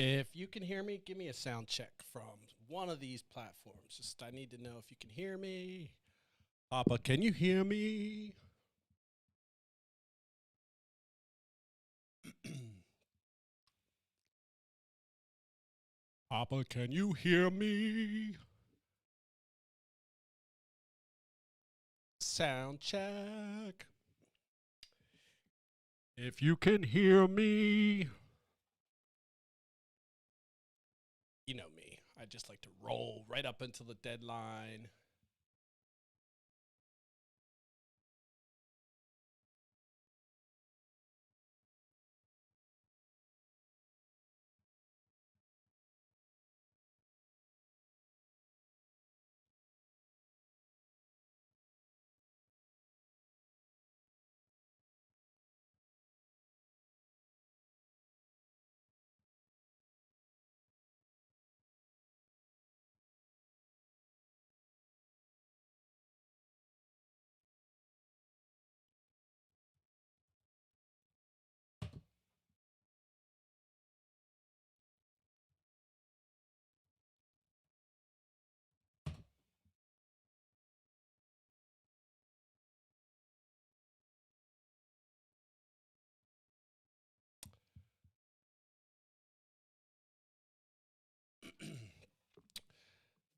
If you can hear me, give me a sound check from one of these platforms. Just I need to know if you can hear me. Papa, can you hear me? Papa, can you hear me? Sound check. If you can hear me. You know me. I just like to roll right up until the deadline.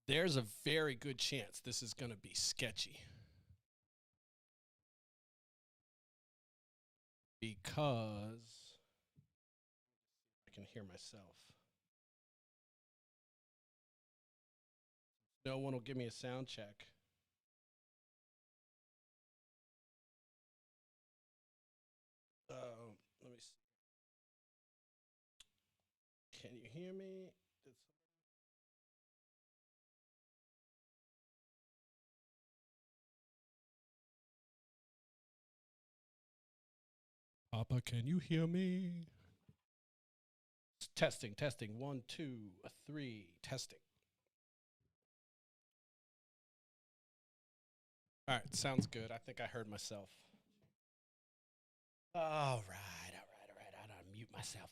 There's a very good chance this is going to be sketchy because I can hear myself. No one will give me a sound check. Let me see. Can you hear me? Papa, can you hear me? Testing, testing. 1, 2, 3. Testing. All right, sounds good. I think I heard myself. All right, all right, all right. I gotta mute myself.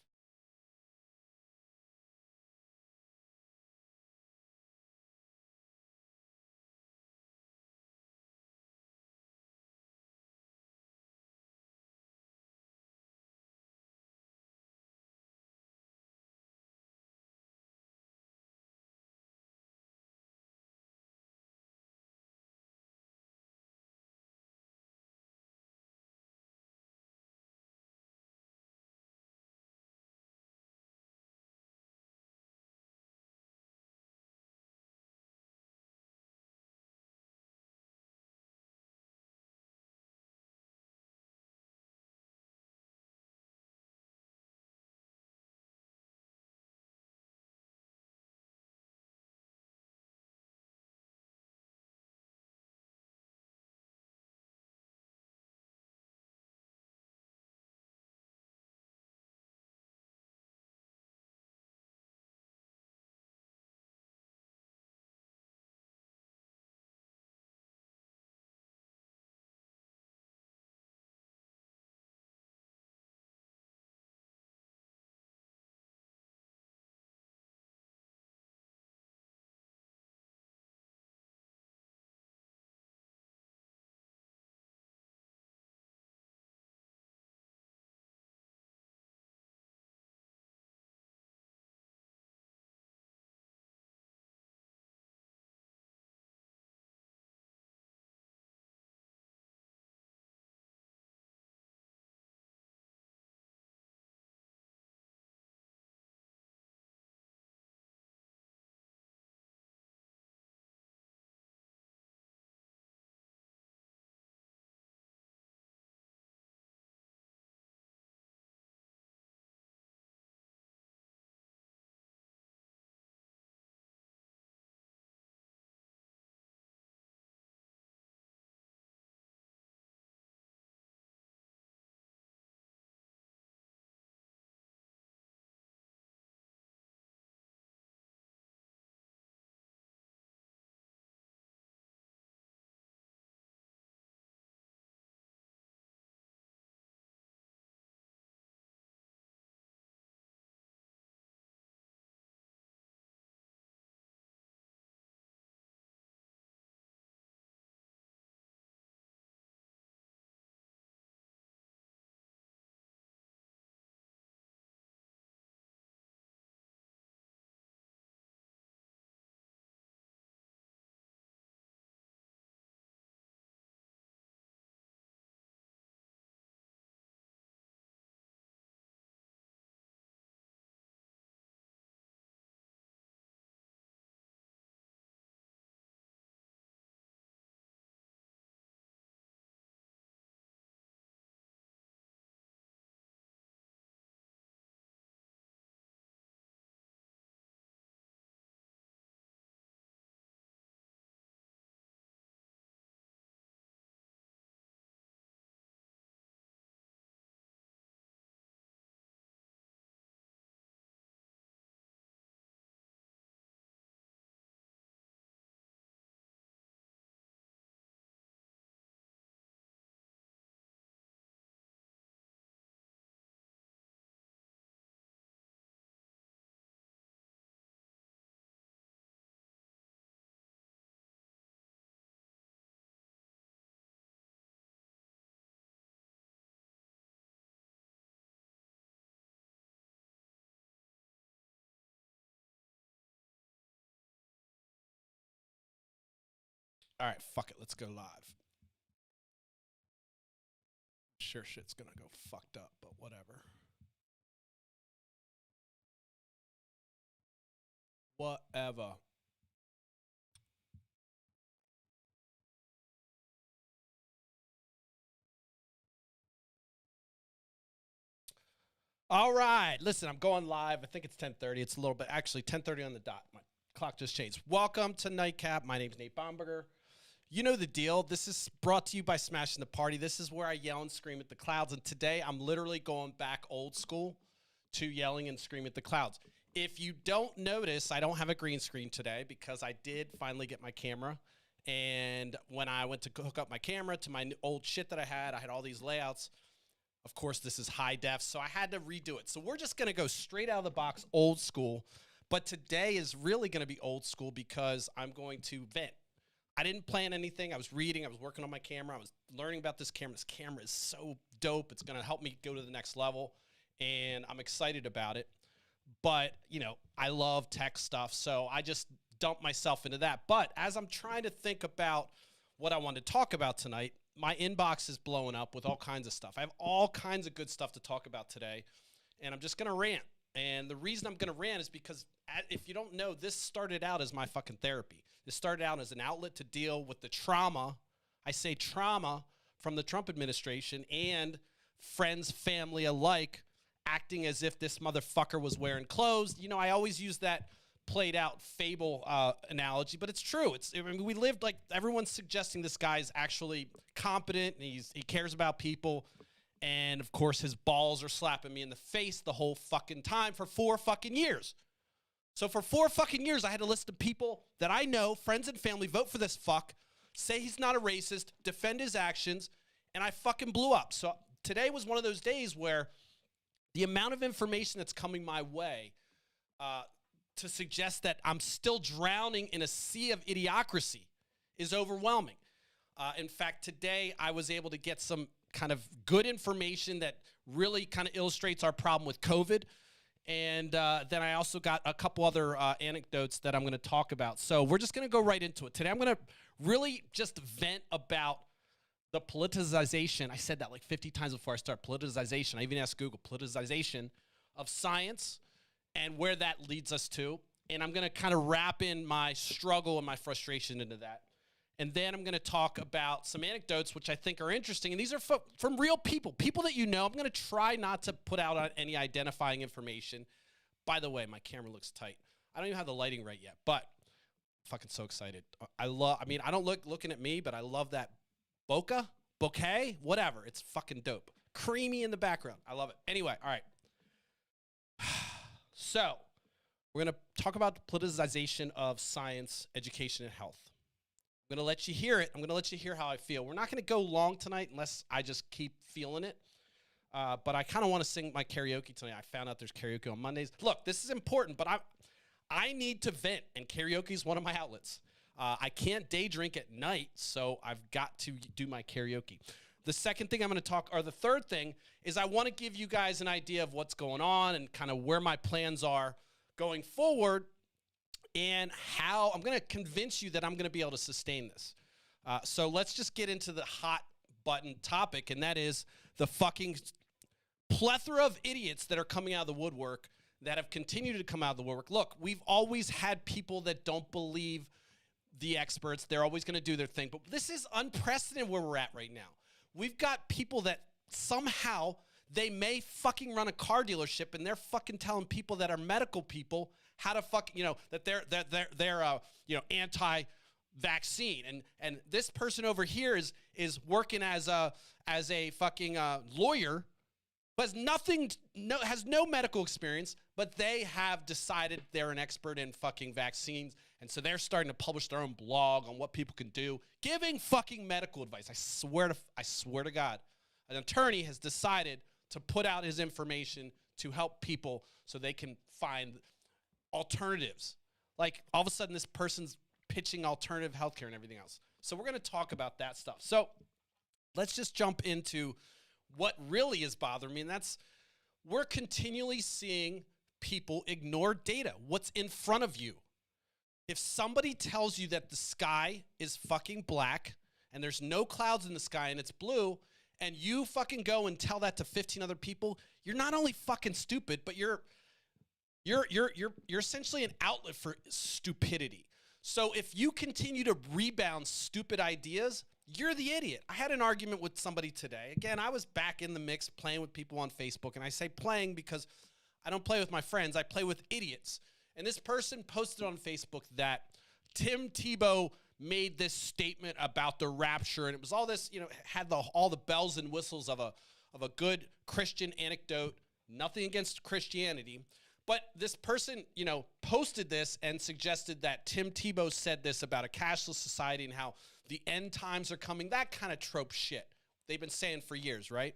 All right, fuck it. Let's go live. Sure shit's gonna go fucked up, but whatever. Whatever. All right. Listen, I'm going live. I think it's 10:30. It's a little bit, actually 10:30 on the dot. My clock just changed. Welcome to Nightcap. My name's Nate Bomberger. You know the deal. This is brought to you by Smashing the Party. This is where I yell and scream at the clouds. And today I'm literally going back old school to yelling and screaming at the clouds. If you don't notice, I don't have a green screen today because I did finally get my camera. And when I went to hook up my camera to my old shit that I had all these layouts. Of course, this is high def, so I had to redo it. So we're just going to go straight out of the box, old school. But today is really going to be old school because I'm going to vent. I didn't plan anything. I was reading. I was working on my camera. I was learning about this camera. This camera is so dope. It's going to help me go to the next level, and I'm excited about it. But, you know, I love tech stuff, so I just dumped myself into that. But as I'm trying to think about what I want to talk about tonight, my inbox is blowing up with all kinds of stuff. I have all kinds of good stuff to talk about today, and I'm just going to rant. And the reason I'm going to rant is because, if you don't know, this started out as my fucking therapy. This started out as an outlet to deal with the trauma, I say trauma, from the Trump administration and friends, family alike, acting as if this motherfucker was wearing clothes. You know, I always use that played out fable analogy, but it's true. I mean, we lived like everyone's suggesting this guy's actually competent and he cares about people. And of course, his balls are slapping me in the face the whole fucking time for 4 fucking years. So for 4 fucking years, I had a list of people that I know, friends and family, vote for this fuck, say he's not a racist, defend his actions, and I fucking blew up. So today was one of those days where the amount of information that's coming my way to suggest that I'm still drowning in a sea of idiocracy is overwhelming. In fact, today I was able to get some kind of good information that really kind of illustrates our problem with COVID. And then I also got a couple other anecdotes that I'm going to talk about. So we're just going to go right into it. Today I'm going to really just vent about the politicization. I said that like 50 times before I start. Politicization. I even asked Google. Politicization of science and where that leads us to. And I'm going to kind of wrap in my struggle and my frustration into that. And then I'm going to talk about some anecdotes, which I think are interesting. And these are from real people, people that you know. I'm going to try not to put out any identifying information. By the way, my camera looks tight. I don't even have the lighting right yet, but I'm fucking so excited. I mean, I don't looking at me, but I love that bouquet, whatever. It's fucking dope. Creamy in the background. I love it. Anyway, all right. So we're going to talk about the politicization of science, education, and health. I'm going to let you hear it. I'm going to let you hear how I feel. We're not going to go long tonight unless I just keep feeling it. But I kind of want to sing my karaoke tonight. I found out there's karaoke on Mondays. Look, this is important, but I need to vent, and karaoke is one of my outlets. I can't day drink at night, so I've got to do my karaoke. The second thing I'm going to talk, or the third thing, is I want to give you guys an idea of what's going on and kind of where my plans are going forward and how I'm going to convince you that I'm going to be able to sustain this. So let's just get into the hot button topic, and that is the fucking plethora of idiots that are coming out of the woodwork that have continued to come out of the woodwork. Look, we've always had people that don't believe the experts. They're always going to do their thing. But this is unprecedented where we're at right now. We've got people that somehow they may fucking run a car dealership and they're fucking telling people that are medical people how to fucking, you know, that they're you know, anti-vaccine. And this person over here is working as a fucking lawyer, but has no medical experience, but they have decided they're an expert in fucking vaccines. And so they're starting to publish their own blog on what people can do, giving fucking medical advice. I swear to God, an attorney has decided to put out his information to help people so they can find alternatives. Like all of a sudden this person's pitching alternative healthcare and everything else. So we're going to talk about that stuff. So let's just jump into what really is bothering me. And that's, we're continually seeing people ignore data. What's in front of you. If somebody tells you that the sky is fucking black and there's no clouds in the sky and it's blue, and you fucking go and tell that to 15 other people, you're not only fucking stupid, but you're essentially an outlet for stupidity. So if you continue to rebound stupid ideas, you're the idiot. I had an argument with somebody today. Again, I was back in the mix playing with people on Facebook, and I say playing because I don't play with my friends. I play with idiots. And this person posted on Facebook that Tim Tebow made this statement about the rapture, and it was all this, had all the bells and whistles of a good Christian anecdote. Nothing against Christianity. But this person, posted this and suggested that Tim Tebow said this about a cashless society and how the end times are coming, that kind of trope shit they've been saying for years, right?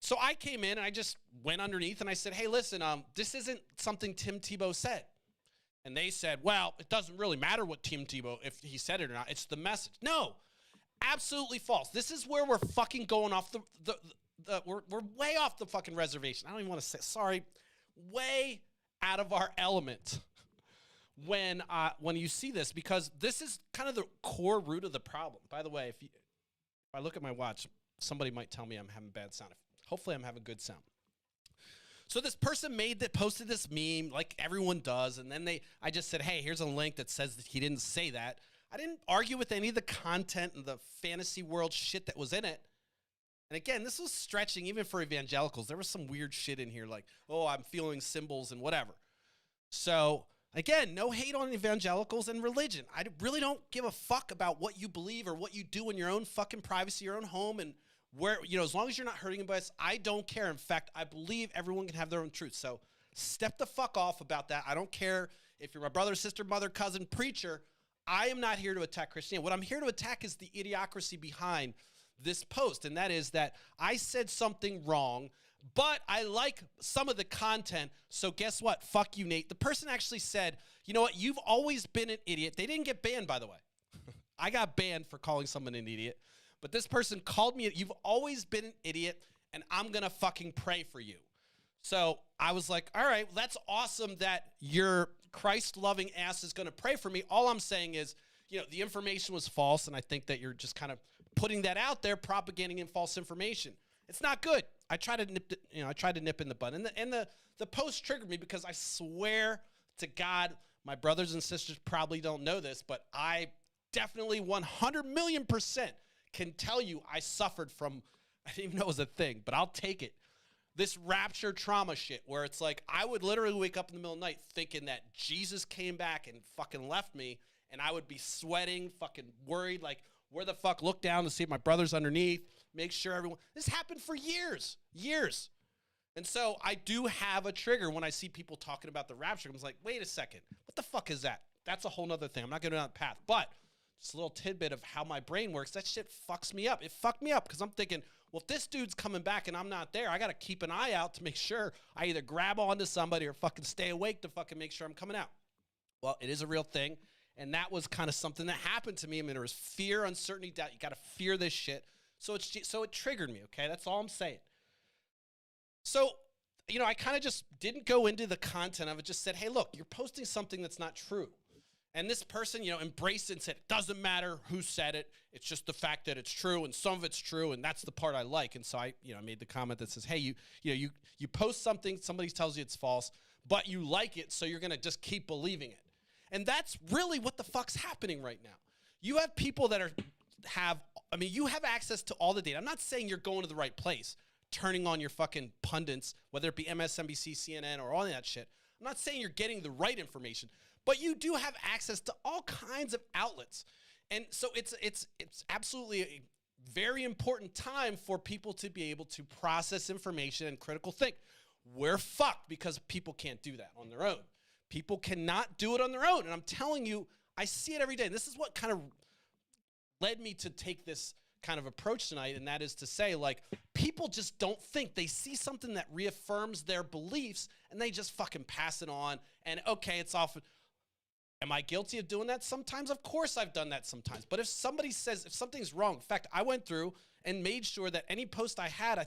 So I came in and I just went underneath and I said, hey, listen, this isn't something Tim Tebow said. And they said, well, it doesn't really matter what Tim Tebow, if he said it or not. It's the message. No, absolutely false. This is where we're fucking going off we're way off the fucking reservation. I don't even want to say, sorry, way out of our element when you see this, because this is kind of the core root of the problem. By the way, if I look at my watch, somebody might tell me I'm having bad sound. Hopefully I'm having good sound. So this person posted this meme like everyone does, and then I just said, hey, here's a link that says that he didn't say that. I didn't argue with any of the content and the fantasy world shit that was in it. And again, this was stretching even for evangelicals. There was some weird shit in here like, oh, I'm feeling symbols and whatever. So again, no hate on evangelicals and religion. I really don't give a fuck about what you believe or what you do in your own fucking privacy, your own home, and where, as long as you're not hurting anybody else, I don't care. In fact, I believe everyone can have their own truth. So step the fuck off about that. I don't care if you're my brother, sister, mother, cousin, preacher. I am not here to attack Christianity. What I'm here to attack is the idiocracy behind this post, and that is that I said something wrong, but I like some of the content, so guess what? Fuck you, Nate. The person actually said, you know what? You've always been an idiot. They didn't get banned, by the way. I got banned for calling someone an idiot. But this person called me, you've always been an idiot, and I'm going to fucking pray for you. So I was like, all right, well, that's awesome that your Christ-loving ass is going to pray for me. All I'm saying is, the information was false, and I think that you're just kind of putting that out there, propagating in false information. It's not good. I tried to nip in the bud. And the post triggered me because I swear to God, my brothers and sisters probably don't know this, but I definitely 100 million % can tell you I suffered from, I didn't even know it was a thing, but I'll take it. This rapture trauma shit where it's like I would literally wake up in the middle of the night thinking that Jesus came back and fucking left me, and I would be sweating, fucking worried, like where the fuck, look down to see if my brother's underneath, make sure everyone, this happened for years. And so I do have a trigger when I see people talking about the rapture. I'm like, wait a second, what the fuck is that? That's a whole nother thing. I'm not going down that path, but just a little tidbit of how my brain works. That shit fucks me up. It fucked me up because I'm thinking, well, if this dude's coming back and I'm not there, I got to keep an eye out to make sure I either grab onto somebody or fucking stay awake to fucking make sure I'm coming out. Well, it is a real thing. And that was kind of something that happened to me. I mean, there was fear, uncertainty, doubt. You got to fear this shit. So it triggered me, okay? That's all I'm saying. So, I kind of just didn't go into the content of it. Just said, hey, look, you're posting something that's not true. And this person, embraced it and said, it doesn't matter who said it. It's just the fact that it's true, and some of it's true, and that's the part I like. And so I, made the comment that says, hey, you post something, somebody tells you it's false, but you like it, so you're going to just keep believing it. And that's really what the fuck's happening right now. You have people that you have access to all the data. I'm not saying you're going to the right place, turning on your fucking pundits, whether it be MSNBC, CNN, or all that shit. I'm not saying you're getting the right information, but you do have access to all kinds of outlets. And so it's absolutely a very important time for people to be able to process information and critical think. We're fucked because people can't do that on their own. People cannot do it on their own. And I'm telling you, I see it every day. And this is what kind of led me to take this kind of approach tonight, and that is to say, like, people just don't think. They see something that reaffirms their beliefs, and they just fucking pass it on. And, okay, it's often... Am I guilty of doing that sometimes? Of course I've done that sometimes. But if somebody says, if something's wrong, in fact, I went through and made sure that any post I had, I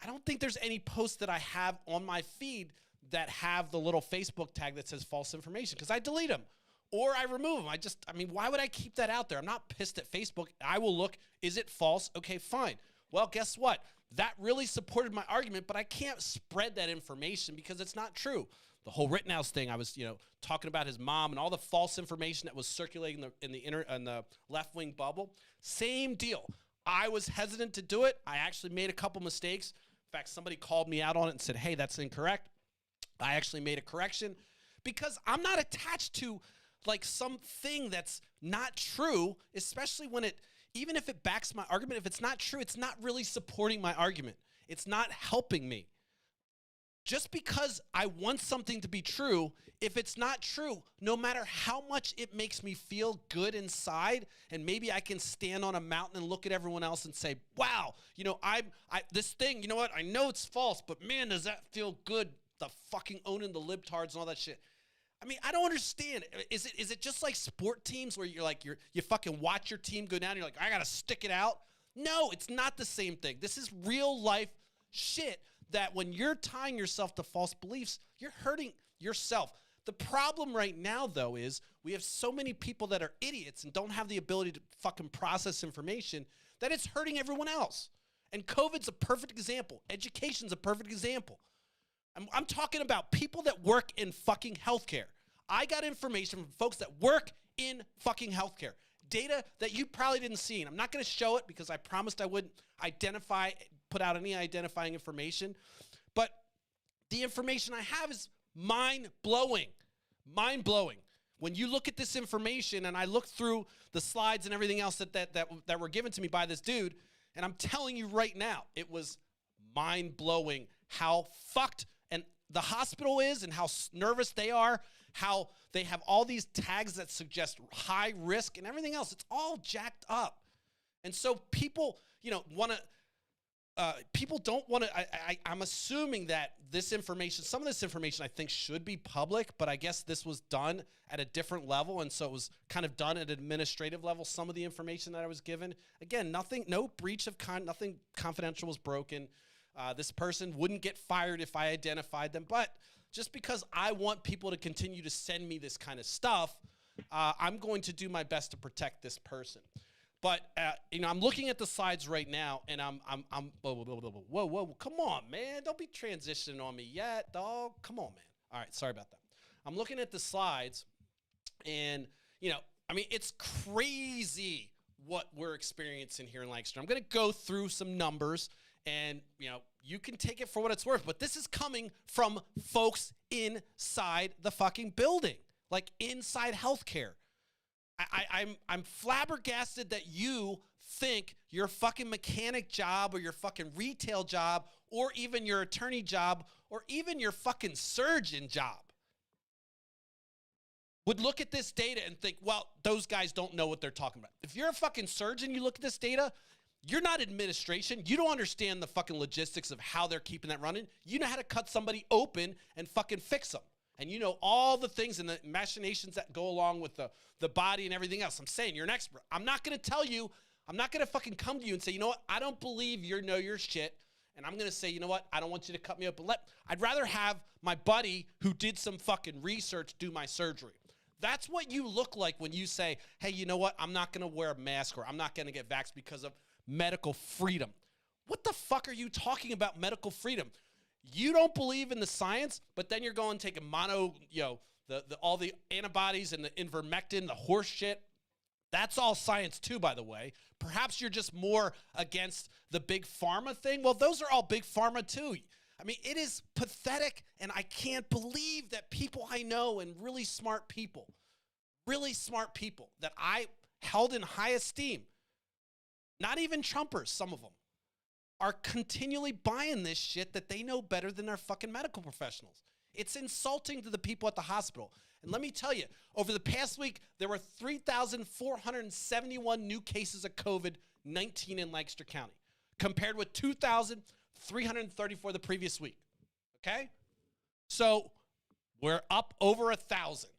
don't think there's any post that I have on my feed that have the little Facebook tag that says false information, because I delete them. or I remove them. I mean, why would I keep that out there? I'm not pissed at Facebook. I will look, is it false? Okay, fine. Well, guess what? That really supported my argument, but I can't spread that information because it's not true. The whole Rittenhouse thing, I was, talking about his mom and all the false information that was circulating in the left-wing bubble. Same deal. I was hesitant to do it. I actually made a couple mistakes. In fact, somebody called me out on it and said, hey, that's incorrect. I actually made a correction because I'm not attached to like something that's not true, especially when even if it backs my argument, if it's not true, it's not really supporting my argument. It's not helping me. Just because I want something to be true, if it's not true, no matter how much it makes me feel good inside, and maybe I can stand on a mountain and look at everyone else and say, wow, this thing, you know what? I know it's false, but man, does that feel good, the fucking owning the libtards and all that shit. I mean, I don't understand. Is it just like sport teams where you're like, you fucking watch your team go down and you're like, I got to stick it out? No, it's not the same thing. This is real life shit that when you're tying yourself to false beliefs, you're hurting yourself. The problem right now, though, is we have so many people that are idiots and don't have the ability to fucking process information that it's hurting everyone else. And COVID's a perfect example. Education's a perfect example. I'm talking about people that work in fucking healthcare. I got information from folks that work in fucking healthcare. Data that you probably didn't see. And I'm not going to show it because I promised I wouldn't put out any identifying information. But the information I have is mind-blowing. Mind-blowing. When you look at this information, and I look through the slides and everything else that were given to me by this dude, and I'm telling you right now, it was mind-blowing how fucked and the hospital is and how nervous they are, how they have all these tags that suggest high risk and everything else. It's all jacked up. And so people, people don't want to, I'm assuming that some of this information I think should be public, but I guess this was done at a different level. And so it was kind of done at an administrative level. Some of the information that I was given, again, no breach of nothing confidential was broken. This person wouldn't get fired if I identified them. But just because I want people to continue to send me this kind of stuff, I'm going to do my best to protect this person. But, I'm looking at the slides right now, and I'm whoa, come on, man. Don't be transitioning on me yet, dog. Come on, man. All right, sorry about that. I'm looking at the slides, and, it's crazy what we're experiencing here in Lancaster. I'm going to go through some numbers, and, you can take it for what it's worth, but this is coming from folks inside the fucking building, like inside healthcare. I'm flabbergasted that you think your fucking mechanic job or your fucking retail job or even your attorney job or even your fucking surgeon job would look at this data and think, well, those guys don't know what they're talking about. If you're a fucking surgeon, you look at this data, you're not administration. You don't understand the fucking logistics of how they're keeping that running. You know how to cut somebody open and fucking fix them. And you know all the things and the machinations that go along with the body and everything else. I'm saying you're an expert. I'm not going to tell you, I'm not going to fucking come to you and say, you know what, I don't believe you know your shit. And I'm going to say, you know what, I don't want you to cut me up. I'd rather have my buddy who did some fucking research do my surgery. That's what you look like when you say, hey, you know what, I'm not going to wear a mask or I'm not going to get vaxxed because of medical freedom. What the fuck are you talking about medical freedom? You don't believe in the science, but then you're going to take all the antibodies and the ivermectin, the horse shit. That's all science too, by the way. Perhaps you're just more against the big pharma thing. Well, those are all big pharma too. I mean, it is pathetic, and I can't believe that people I know and really smart people that I held in high esteem, not even Trumpers, some of them, are continually buying this shit that they know better than their fucking medical professionals. It's insulting to the people at the hospital. And let me tell you, over the past week, there were 3,471 new cases of COVID-19 in Lancaster County, compared with 2,334 the previous week. Okay? So we're up over 1,000.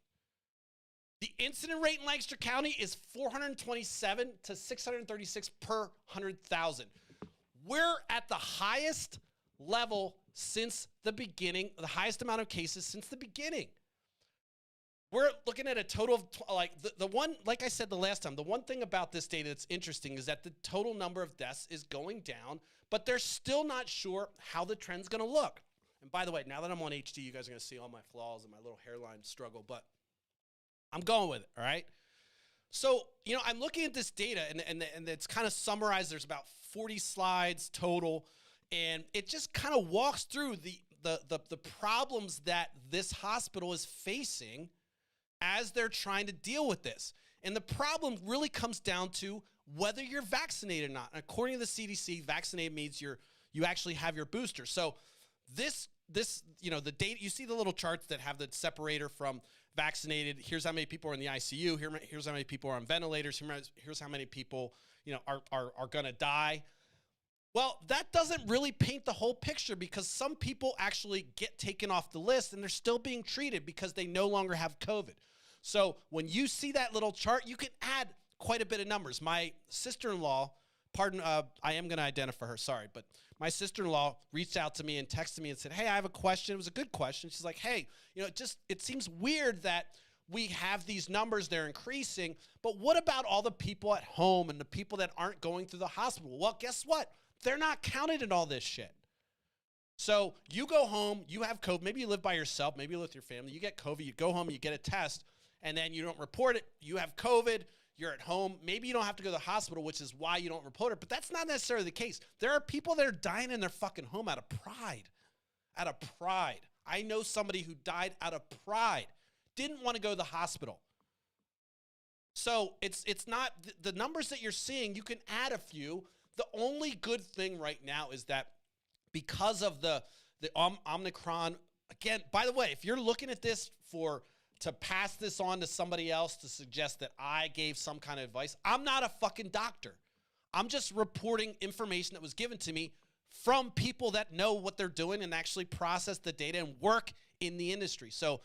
The incident rate in Lancaster County is 427 to 636 per 100,000. We're at the highest level since the beginning, the highest amount of cases since the beginning. we're looking at a total of like the one, like I said the last time, the one thing about this data that's interesting is that the total number of deaths is going down, but they're still not sure how the trend's going to look. And by the way, now that I'm on HD, you guys are going to see all my flaws and my little hairline struggle, but I'm going with it, all right? So, I'm looking at this data, and it's kind of summarized. There's about 40 slides total, and it just kind of walks through the problems that this hospital is facing as they're trying to deal with this. And the problem really comes down to whether you're vaccinated or not. And according to the CDC, vaccinated means you actually have your booster. So this the data, you see the little charts that have the separator from vaccinated. Here's how many people are in the ICU. Here's how many people are on ventilators. Here's how many people, are going to die. Well, that doesn't really paint the whole picture, because some people actually get taken off the list and they're still being treated because they no longer have COVID. So when you see that little chart, you can add quite a bit of numbers. My sister-in-law, I am going to identify her, sorry, but my sister-in-law reached out to me and texted me and said, hey, I have a question. It was a good question. She's like, hey, it seems weird that we have these numbers, they're increasing, but what about all the people at home and the people that aren't going through the hospital? Well, guess what? They're not counted in all this shit. So you go home, you have COVID, maybe you live by yourself, maybe you live with your family, you get COVID, you go home, you get a test, and then you don't report it, you have COVID, you're at home, maybe you don't have to go to the hospital, which is why you don't report it, but that's not necessarily the case. There are people that are dying in their fucking home out of pride. Out of pride. I know somebody who died out of pride, didn't want to go to the hospital. So it's not, the numbers that you're seeing, you can add a few. The only good thing right now is that because of the Omicron, again, by the way, if you're looking at this to pass this on to somebody else to suggest that I gave some kind of advice, I'm not a fucking doctor. I'm just reporting information that was given to me from people that know what they're doing and actually process the data and work in the industry. So,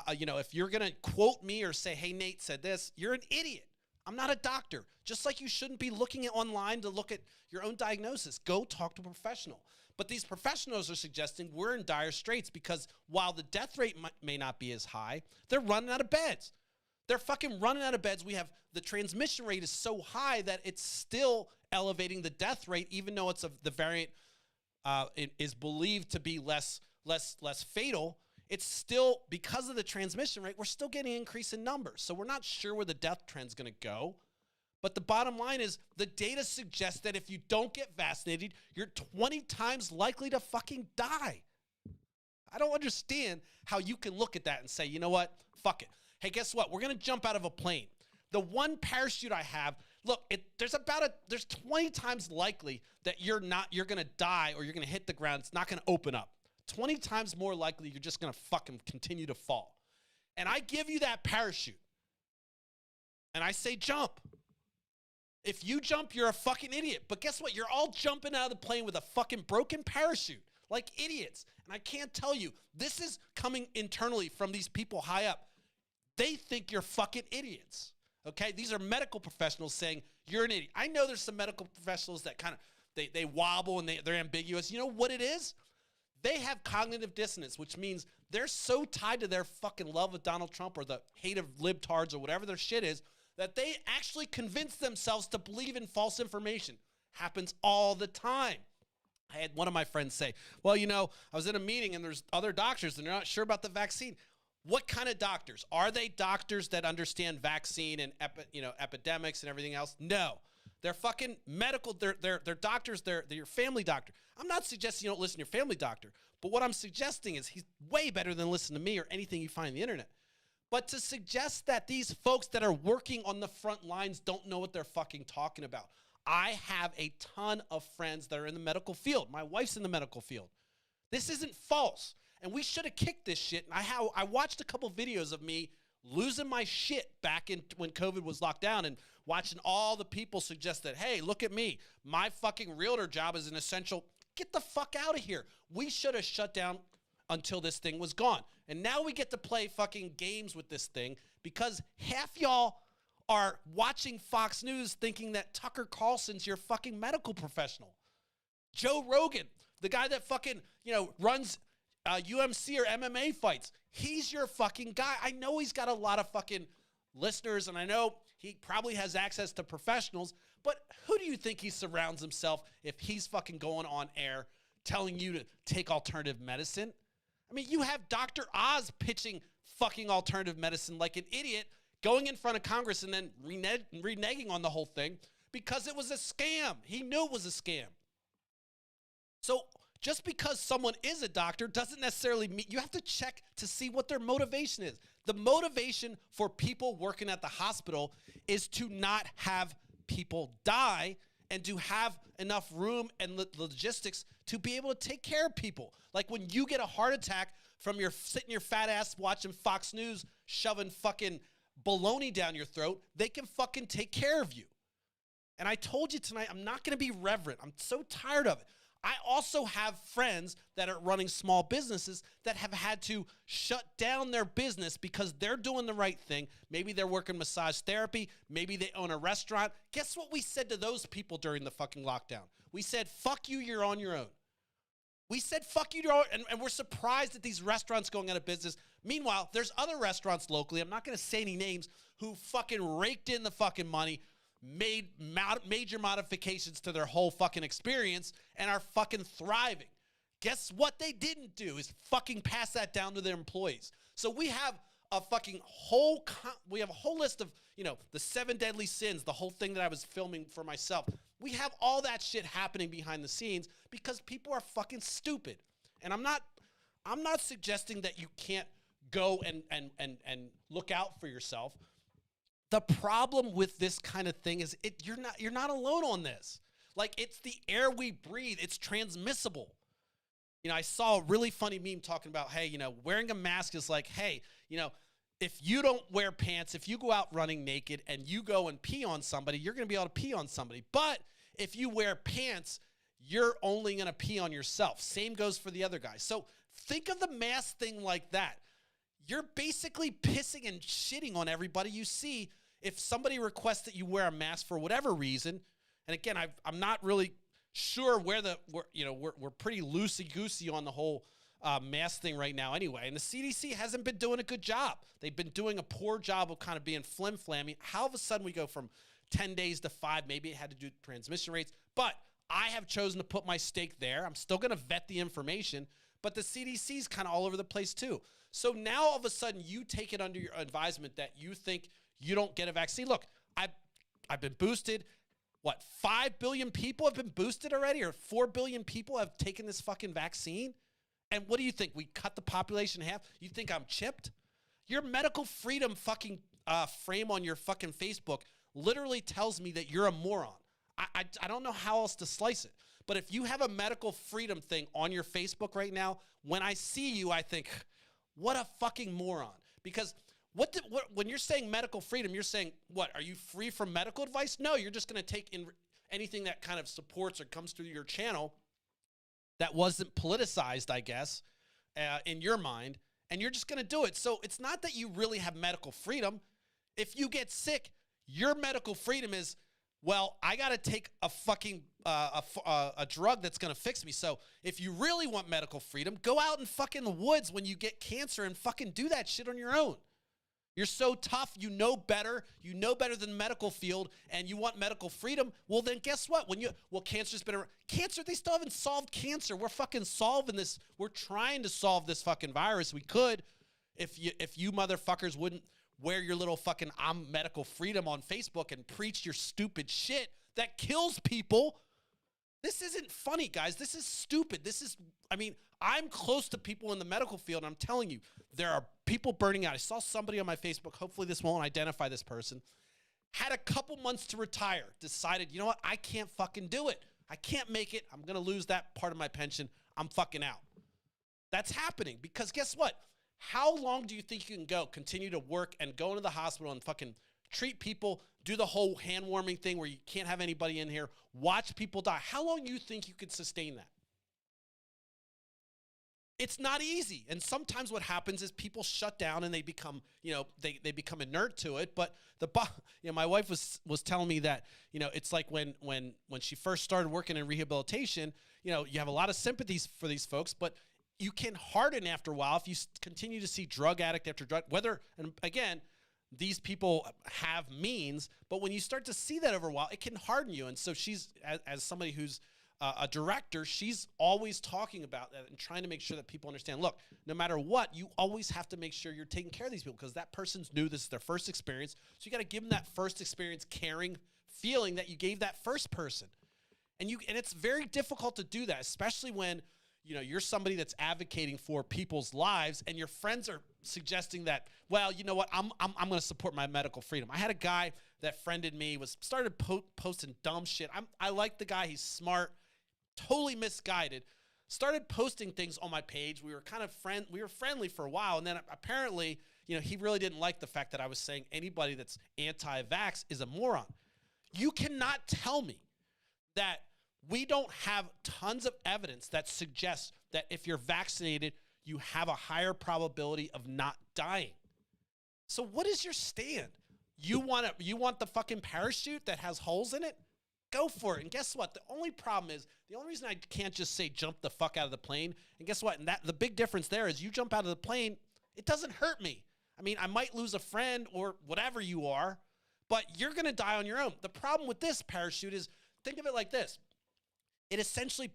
if you're going to quote me or say, hey, Nate said this, you're an idiot. I'm not a doctor. Just like you shouldn't be looking at online to look at your own diagnosis. Go talk to a professional. But these professionals are suggesting we're in dire straits because while the death rate may not be as high, they're running out of beds. They're fucking running out of beds. The transmission rate is so high that it's still elevating the death rate, even though the variant it is believed to be less fatal. It's still, because of the transmission rate, we're still getting an increase in numbers. So we're not sure where the death trend's going to go. But the bottom line is the data suggests that if you don't get vaccinated, you're 20 times likely to fucking die. I don't understand how you can look at that and say, you know what? Fuck it. Hey, guess what? We're going to jump out of a plane. The one parachute I have, look, there's 20 times likely that you're going to die or you're going to hit the ground. It's not going to open up. 20 times more likely you're just going to fucking continue to fall. And I give you that parachute. And I say jump. If you jump, you're a fucking idiot. But guess what? You're all jumping out of the plane with a fucking broken parachute like idiots. And I can't tell you, this is coming internally from these people high up. They think you're fucking idiots. Okay? These are medical professionals saying you're an idiot. I know there's some medical professionals that kind of, they wobble and they're ambiguous. You know what it is? They have cognitive dissonance, which means they're so tied to their fucking love of Donald Trump or the hate of libtards or whatever their shit is that they actually convince themselves to believe in false information. Happens all the time. I had one of my friends say, well, I was in a meeting and there's other doctors and they're not sure about the vaccine. What kind of doctors? Are they doctors that understand vaccine and epidemics and everything else? No. They're fucking medical. They're doctors. They're your family doctor. I'm not suggesting you don't listen to your family doctor, but what I'm suggesting is he's way better than listen to me or anything you find on the internet. But to suggest that these folks that are working on the front lines don't know what they're fucking talking about. I have a ton of friends that are in the medical field. My wife's in the medical field. This isn't false. And we should have kicked this shit. And I watched a couple videos of me losing my shit back in when COVID was locked down and watching all the people suggest that, hey, look at me. My fucking realtor job is an essential. Get the fuck out of here. We should have shut down until this thing was gone. And now we get to play fucking games with this thing because half y'all are watching Fox News thinking that Tucker Carlson's your fucking medical professional. Joe Rogan, the guy that fucking, runs UMC or MMA fights. He's your fucking guy. I know he's got a lot of fucking listeners, and I know he probably has access to professionals, but who do you think he surrounds himself if he's fucking going on air telling you to take alternative medicine? I mean, you have Dr. Oz pitching fucking alternative medicine like an idiot, going in front of Congress and then reneging on the whole thing because it was a scam. He knew it was a scam. So just because someone is a doctor doesn't necessarily mean you have to check to see what their motivation is. The motivation for people working at the hospital is to not have people die and to have enough room and logistics to be able to take care of people. Like when you get a heart attack from sitting your fat ass watching Fox News, shoving fucking baloney down your throat, they can fucking take care of you. And I told you tonight, I'm not going to be reverent. I'm so tired of it. I also have friends that are running small businesses that have had to shut down their business because they're doing the right thing. Maybe they're working massage therapy. Maybe they own a restaurant. Guess what we said to those people during the fucking lockdown? We said, fuck you, you're on your own. We said, fuck you, and we're surprised at these restaurants going out of business. Meanwhile, there's other restaurants locally, I'm not going to say any names, who fucking raked in the fucking money, made major modifications to their whole fucking experience, and are fucking thriving. Guess what they didn't do is fucking pass that down to their employees. So we have a fucking whole list of, the 7 deadly sins, the whole thing that I was filming for myself. We have all that shit happening behind the scenes because people are fucking stupid. And I'm not suggesting that you can't go and look out for yourself. The problem with this kind of thing is you're not alone on this. Like, it's the air we breathe. It's transmissible. I saw a really funny meme talking about, hey, wearing a mask is like, hey, if you don't wear pants, if you go out running naked and you go and pee on somebody, you're going to be able to pee on somebody. But if you wear pants, you're only going to pee on yourself. Same goes for the other guy. So think of the mask thing like that. You're basically pissing and shitting on everybody you see if somebody requests that you wear a mask for whatever reason. And again, I'm not really sure we're pretty loosey-goosey on the whole mask thing right now anyway. And the CDC hasn't been doing a good job. They've been doing a poor job of kind of being flim-flammy. How of a sudden we go from 10 days to 5? Maybe it had to do with transmission rates. But I have chosen to put my stake there. I'm still going to vet the information. But the CDC is kind of all over the place too. So now all of a sudden you take it under your advisement that you think you don't get a vaccine. Look, I've been boosted. What, 5 billion people have been boosted already? Or 4 billion people have taken this fucking vaccine? And what do you think? We cut the population in half? You think I'm chipped? Your medical freedom fucking frame on your fucking Facebook literally tells me that you're a moron. I don't know how else to slice it. But if you have a medical freedom thing on your Facebook right now, when I see you, I think, what a fucking moron. Because when you're saying medical freedom, you're saying, what, are you free from medical advice? No, you're just going to take in anything that kind of supports or comes through your channel that wasn't politicized, I guess, in your mind, and you're just going to do it. So it's not that you really have medical freedom. If you get sick, your medical freedom is, well, I got to take a fucking a drug that's going to fix me. So if you really want medical freedom, go out in fucking woods when you get cancer and fucking do that shit on your own. You're so tough, you know better than the medical field, and you want medical freedom. Well, then guess what? Cancer's been around. Cancer, they still haven't solved cancer. We're fucking solving this. We're trying to solve this fucking virus. We could if you motherfuckers wouldn't wear your little fucking I'm medical freedom on Facebook and preach your stupid shit that kills people. This isn't funny, guys. This is stupid. I'm close to people in the medical field, and I'm telling you, there are people burning out. I saw somebody on my Facebook, hopefully this won't identify this person, had a couple months to retire, decided, you know what, I can't fucking do it. I can't make it. I'm going to lose that part of my pension. I'm fucking out. That's happening because guess what? How long do you think you can go, continue to work and go into the hospital and fucking treat people, do the whole hand warming thing where you can't have anybody in here, watch people die? How long do you think you could sustain that? It's not easy. And sometimes what happens is people shut down and they become, they become inert to it. But my wife was telling me that, it's like when she first started working in rehabilitation, you have a lot of sympathies for these folks, but you can harden after a while if you continue to see drug addict after drug, and again, these people have means, but when you start to see that over a while, it can harden you. And so she's, as somebody who's a director, she's always talking about that and trying to make sure that people understand, look, no matter what, you always have to make sure you're taking care of these people because that person's new. This is their first experience. So you got to give them that first experience caring feeling that you gave that first person. And it's very difficult to do that, especially when, you know, you're somebody that's advocating for people's lives and your friends are suggesting that, well, you know what, I'm going to support my medical freedom. I had a guy that friended me, started posting dumb shit. I like the guy. He's smart, totally misguided. Started posting things on my page. We were kind of friendly for a while. And then apparently, you know, he really didn't like the fact that I was saying anybody that's anti-vax is a moron. You cannot tell me that we don't have tons of evidence that suggests that if you're vaccinated, you have a higher probability of not dying. So what is your stand? You want the fucking parachute that has holes in it? Go for it. And guess what? The only reason I can't just say jump the fuck out of the plane, and guess what? And the big difference there is you jump out of the plane, it doesn't hurt me. I mean, I might lose a friend or whatever you are, but you're going to die on your own. The problem with this parachute is, think of it like this. It essentially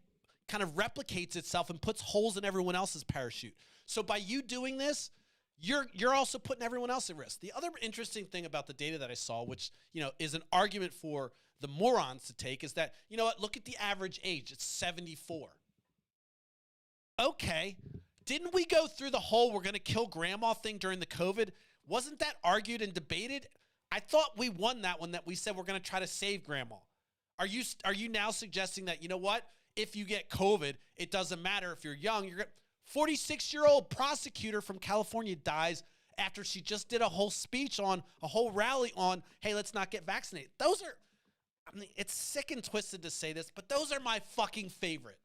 kind of replicates itself and puts holes in everyone else's parachute. So by you doing this, you're also putting everyone else at risk. The other interesting thing about the data that I saw, which, you know, is an argument for the morons to take, is that, you know what, look at the average age. It's 74. Okay, didn't we go through the whole we're going to kill grandma thing during the COVID? Wasn't that argued and debated? I thought we won that one, that we said we're going to try to save grandma. Are you now suggesting that, you know what, if you get COVID, it doesn't matter if you're young, 46-year-old prosecutor from California dies after she just did a whole speech on a whole rally on, hey, let's not get vaccinated. Those are, I mean, it's sick and twisted to say this, but those are my fucking favorite.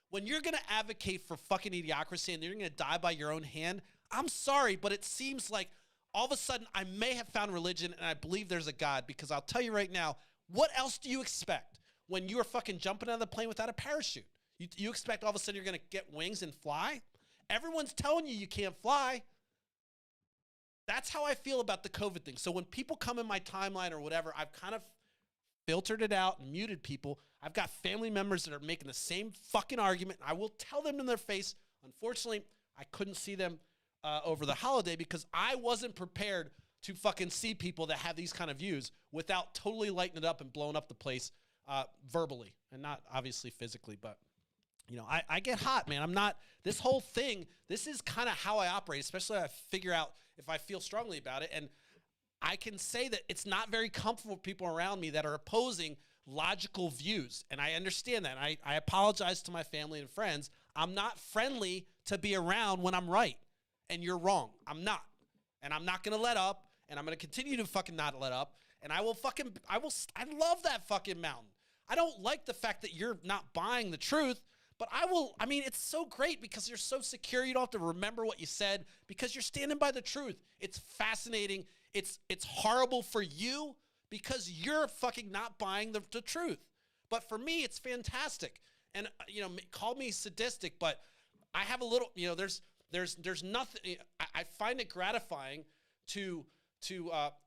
When you're going to advocate for fucking idiocracy and you're going to die by your own hand, I'm sorry, but it seems like all of a sudden I may have found religion and I believe there's a God, because I'll tell you right now, what else do you expect when you are fucking jumping out of the plane without a parachute? You expect all of a sudden you're going to get wings and fly? Everyone's telling you can't fly. That's how I feel about the COVID thing. So when people come in my timeline or whatever, I've kind of filtered it out and muted people. I've got family members that are making the same fucking argument. I will tell them in their face. Unfortunately, I couldn't see them over the holiday because I wasn't prepared to fucking see people that have these kind of views without totally lighting it up and blowing up the place verbally and not obviously physically. But, you know, I get hot, man. I'm not, this whole thing, this is kind of how I operate, especially if I figure out if I feel strongly about it. And I can say that it's not very comfortable for people around me that are opposing logical views. And I understand that. I apologize to my family and friends. I'm not friendly to be around when I'm right and you're wrong. I'm not. And I'm not going to let up. And I'm going to continue to fucking not let up. And I love that fucking mountain. I don't like the fact that you're not buying the truth, but I mean, it's so great because you're so secure. You don't have to remember what you said because you're standing by the truth. It's fascinating. It's horrible for you because you're fucking not buying the truth. But for me, it's fantastic. And, you know, call me sadistic, but I have a little, you know, there's nothing, I find it gratifying to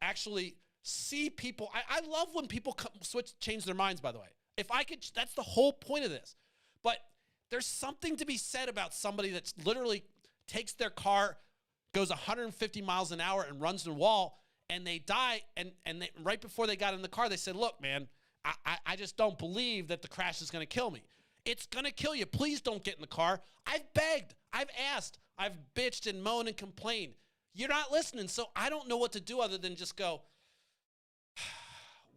actually see people. I love when people change their minds, by the way. If I could, that's the whole point of this. But there's something to be said about somebody that's literally takes their car, goes 150 miles an hour and runs the wall, and they die. And they, right before they got in the car, they said, look, man, I just don't believe that the crash is going to kill me. It's going to kill you. Please don't get in the car. I've begged. I've asked. I've bitched and moaned and complained. You're not listening. So I don't know what to do other than just go,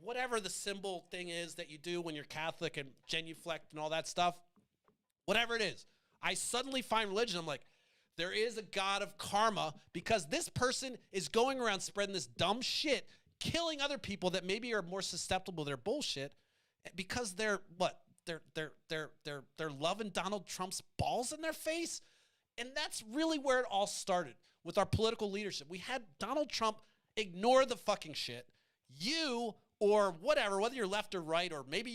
whatever the symbol thing is that you do when you're Catholic and genuflect and all that stuff, whatever it is, I suddenly find religion. I'm like, there is a God of karma because this person is going around spreading this dumb shit, killing other people that maybe are more susceptible to their bullshit because they're loving Donald Trump's balls in their face. And that's really where it all started with our political leadership. We had Donald Trump ignore the fucking shit. You or whatever, whether you're left or right, or maybe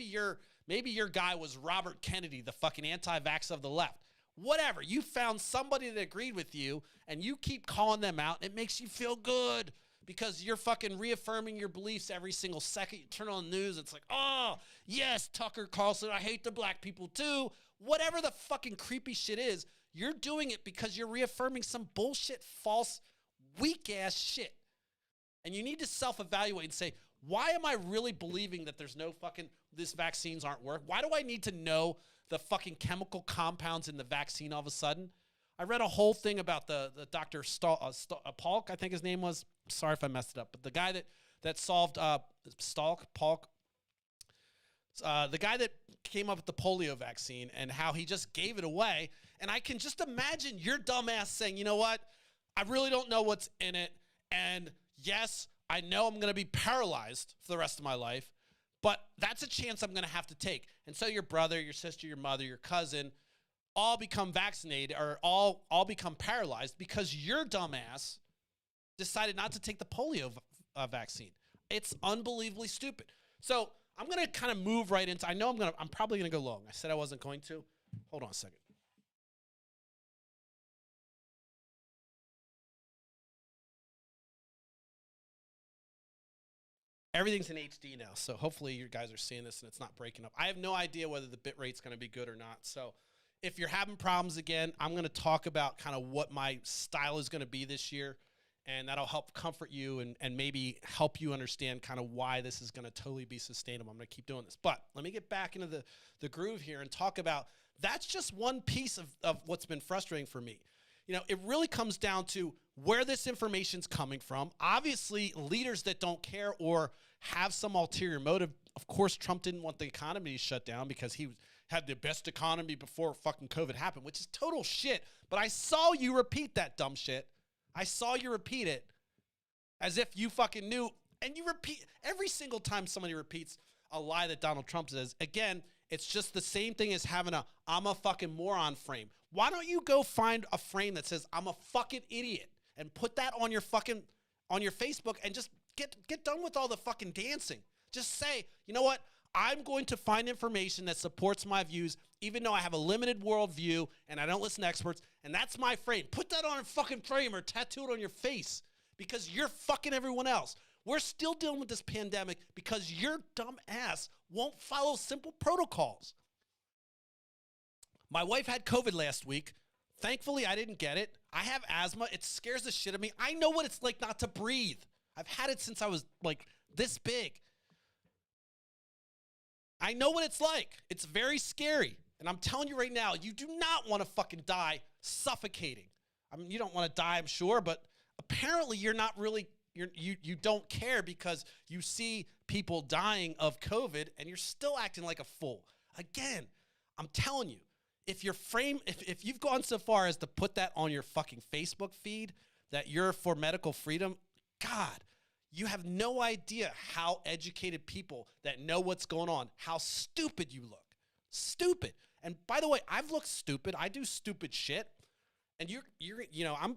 your guy was Robert Kennedy, the fucking anti-vax of the left. whatever. You found somebody that agreed with you and you keep calling them out. It makes you feel good because you're fucking reaffirming your beliefs every single second. You turn on the news, it's like, oh, yes, Tucker Carlson, I hate the black people too. Whatever the fucking creepy shit is, you're doing it because you're reaffirming some bullshit, false, weak-ass shit. And you need to self-evaluate and say, why am I really believing that there's no fucking, these vaccines aren't working? Why do I need to know the fucking chemical compounds in the vaccine all of a sudden? I read a whole thing about the Dr. Palk, I think his name was. Sorry if I messed it up. But the guy that solved, Palk, the guy that came up with the polio vaccine and how he just gave it away. And I can just imagine your dumbass saying, you know what? I really don't know what's in it. And yes, I know I'm going to be paralyzed for the rest of my life, but that's a chance I'm going to have to take. And so your brother, your sister, your mother, your cousin all become vaccinated or all become paralyzed because your dumbass decided not to take the polio vaccine. It's unbelievably stupid. So I'm going to kind of move right into, I'm probably going to go long. I said I wasn't going to. Hold on a second. Everything's in HD now, so hopefully you guys are seeing this and it's not breaking up. I have no idea whether the bit rate's going to be good or not. So if you're having problems again, I'm going to talk about kind of what my style is going to be this year, and that'll help comfort you and maybe help you understand kind of why this is going to totally be sustainable. I'm going to keep doing this. But let me get back into the groove here and talk about that's just one piece of what's been frustrating for me. You know, it really comes down to where this information's coming from. Obviously, leaders that don't care or have some ulterior motive. Of course, Trump didn't want the economy to shut down because he had the best economy before fucking COVID happened, which is total shit. But I saw you repeat that dumb shit. I saw you repeat it as if you fucking knew. And you repeat every single time somebody repeats a lie that Donald Trump says. Again, it's just the same thing as having a I'm a fucking moron frame. Why don't you go find a frame that says I'm a fucking idiot and put that on your fucking, on your Facebook and just get done with all the fucking dancing. Just say, you know what? I'm going to find information that supports my views, even though I have a limited worldview and I don't listen to experts, and that's my frame. Put that on a fucking frame or tattoo it on your face because you're fucking everyone else. We're still dealing with this pandemic because your dumb ass won't follow simple protocols. My wife had COVID last week. Thankfully, I didn't get it. I have asthma. It scares the shit out of me. I know what it's like not to breathe. I've had it since I was like this big. I know what it's like. It's very scary. And I'm telling you right now, you do not want to fucking die suffocating. I mean, you don't want to die, I'm sure, but apparently you're not really, you don't care because you see people dying of COVID and you're still acting like a fool. Again, I'm telling you, if you've gone so far as to put that on your fucking Facebook feed, that you're for medical freedom, God, you have no idea how educated people that know what's going on, how stupid you look. Stupid. And by the way, I've looked stupid. I do stupid shit. And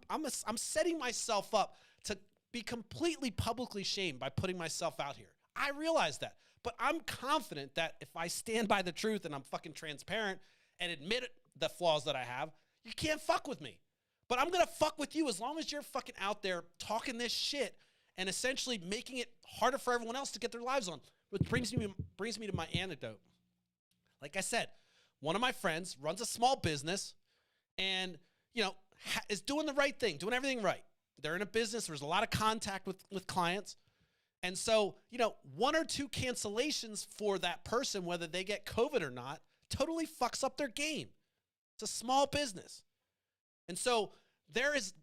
I'm setting myself up to be completely publicly shamed by putting myself out here. I realize that. But I'm confident that if I stand by the truth and I'm fucking transparent and admit the flaws that I have, you can't fuck with me. But I'm going to fuck with you as long as you're fucking out there talking this shit and essentially making it harder for everyone else to get their lives on. Which brings me to my anecdote. Like I said, one of my friends runs a small business and, is doing the right thing, doing everything right. They're in a business. There's a lot of contact with clients. And so, one or two cancellations for that person, whether they get COVID or not, totally fucks up their game. It's a small business. And so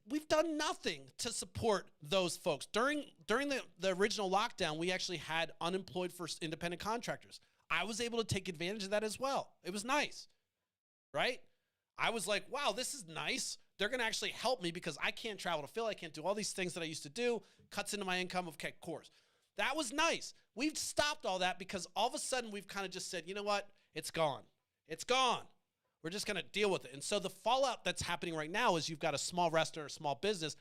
we've done nothing to support those folks. During the original lockdown, we actually had unemployed for independent contractors. I was able to take advantage of that as well. It was nice, right? I was like, wow, this is nice. They're going to actually help me because I can't travel to Philly. I can't do all these things that I used to do. Cuts into my income. Okay, of course. That was nice. We've stopped all that because all of a sudden we've kind of just said, you know what? It's gone. It's gone. We're just going to deal with it. And so the fallout that's happening right now is you've got a small restaurant or a small business.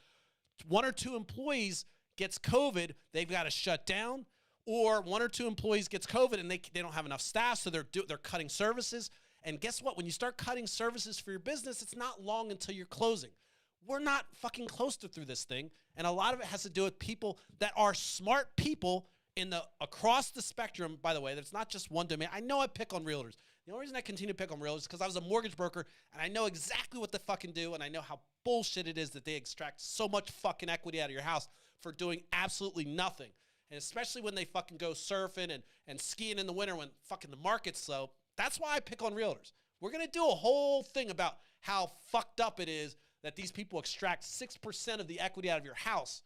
One or two employees gets COVID. They've got to shut down. Or one or two employees gets COVID and they don't have enough staff, so they're cutting services. And guess what? When you start cutting services for your business, it's not long until you're closing. We're not fucking close through this thing. And a lot of it has to do with people that are smart people across the spectrum. By the way, there's not just one domain. I know I pick on realtors. The only reason I continue to pick on realtors is because I was a mortgage broker and I know exactly what they fucking do, and I know how bullshit it is that they extract so much fucking equity out of your house for doing absolutely nothing. And especially when they fucking go surfing and skiing in the winter when fucking the market's slow. That's why I pick on realtors. We're going to do a whole thing about how fucked up it is that these people extract 6% of the equity out of your house.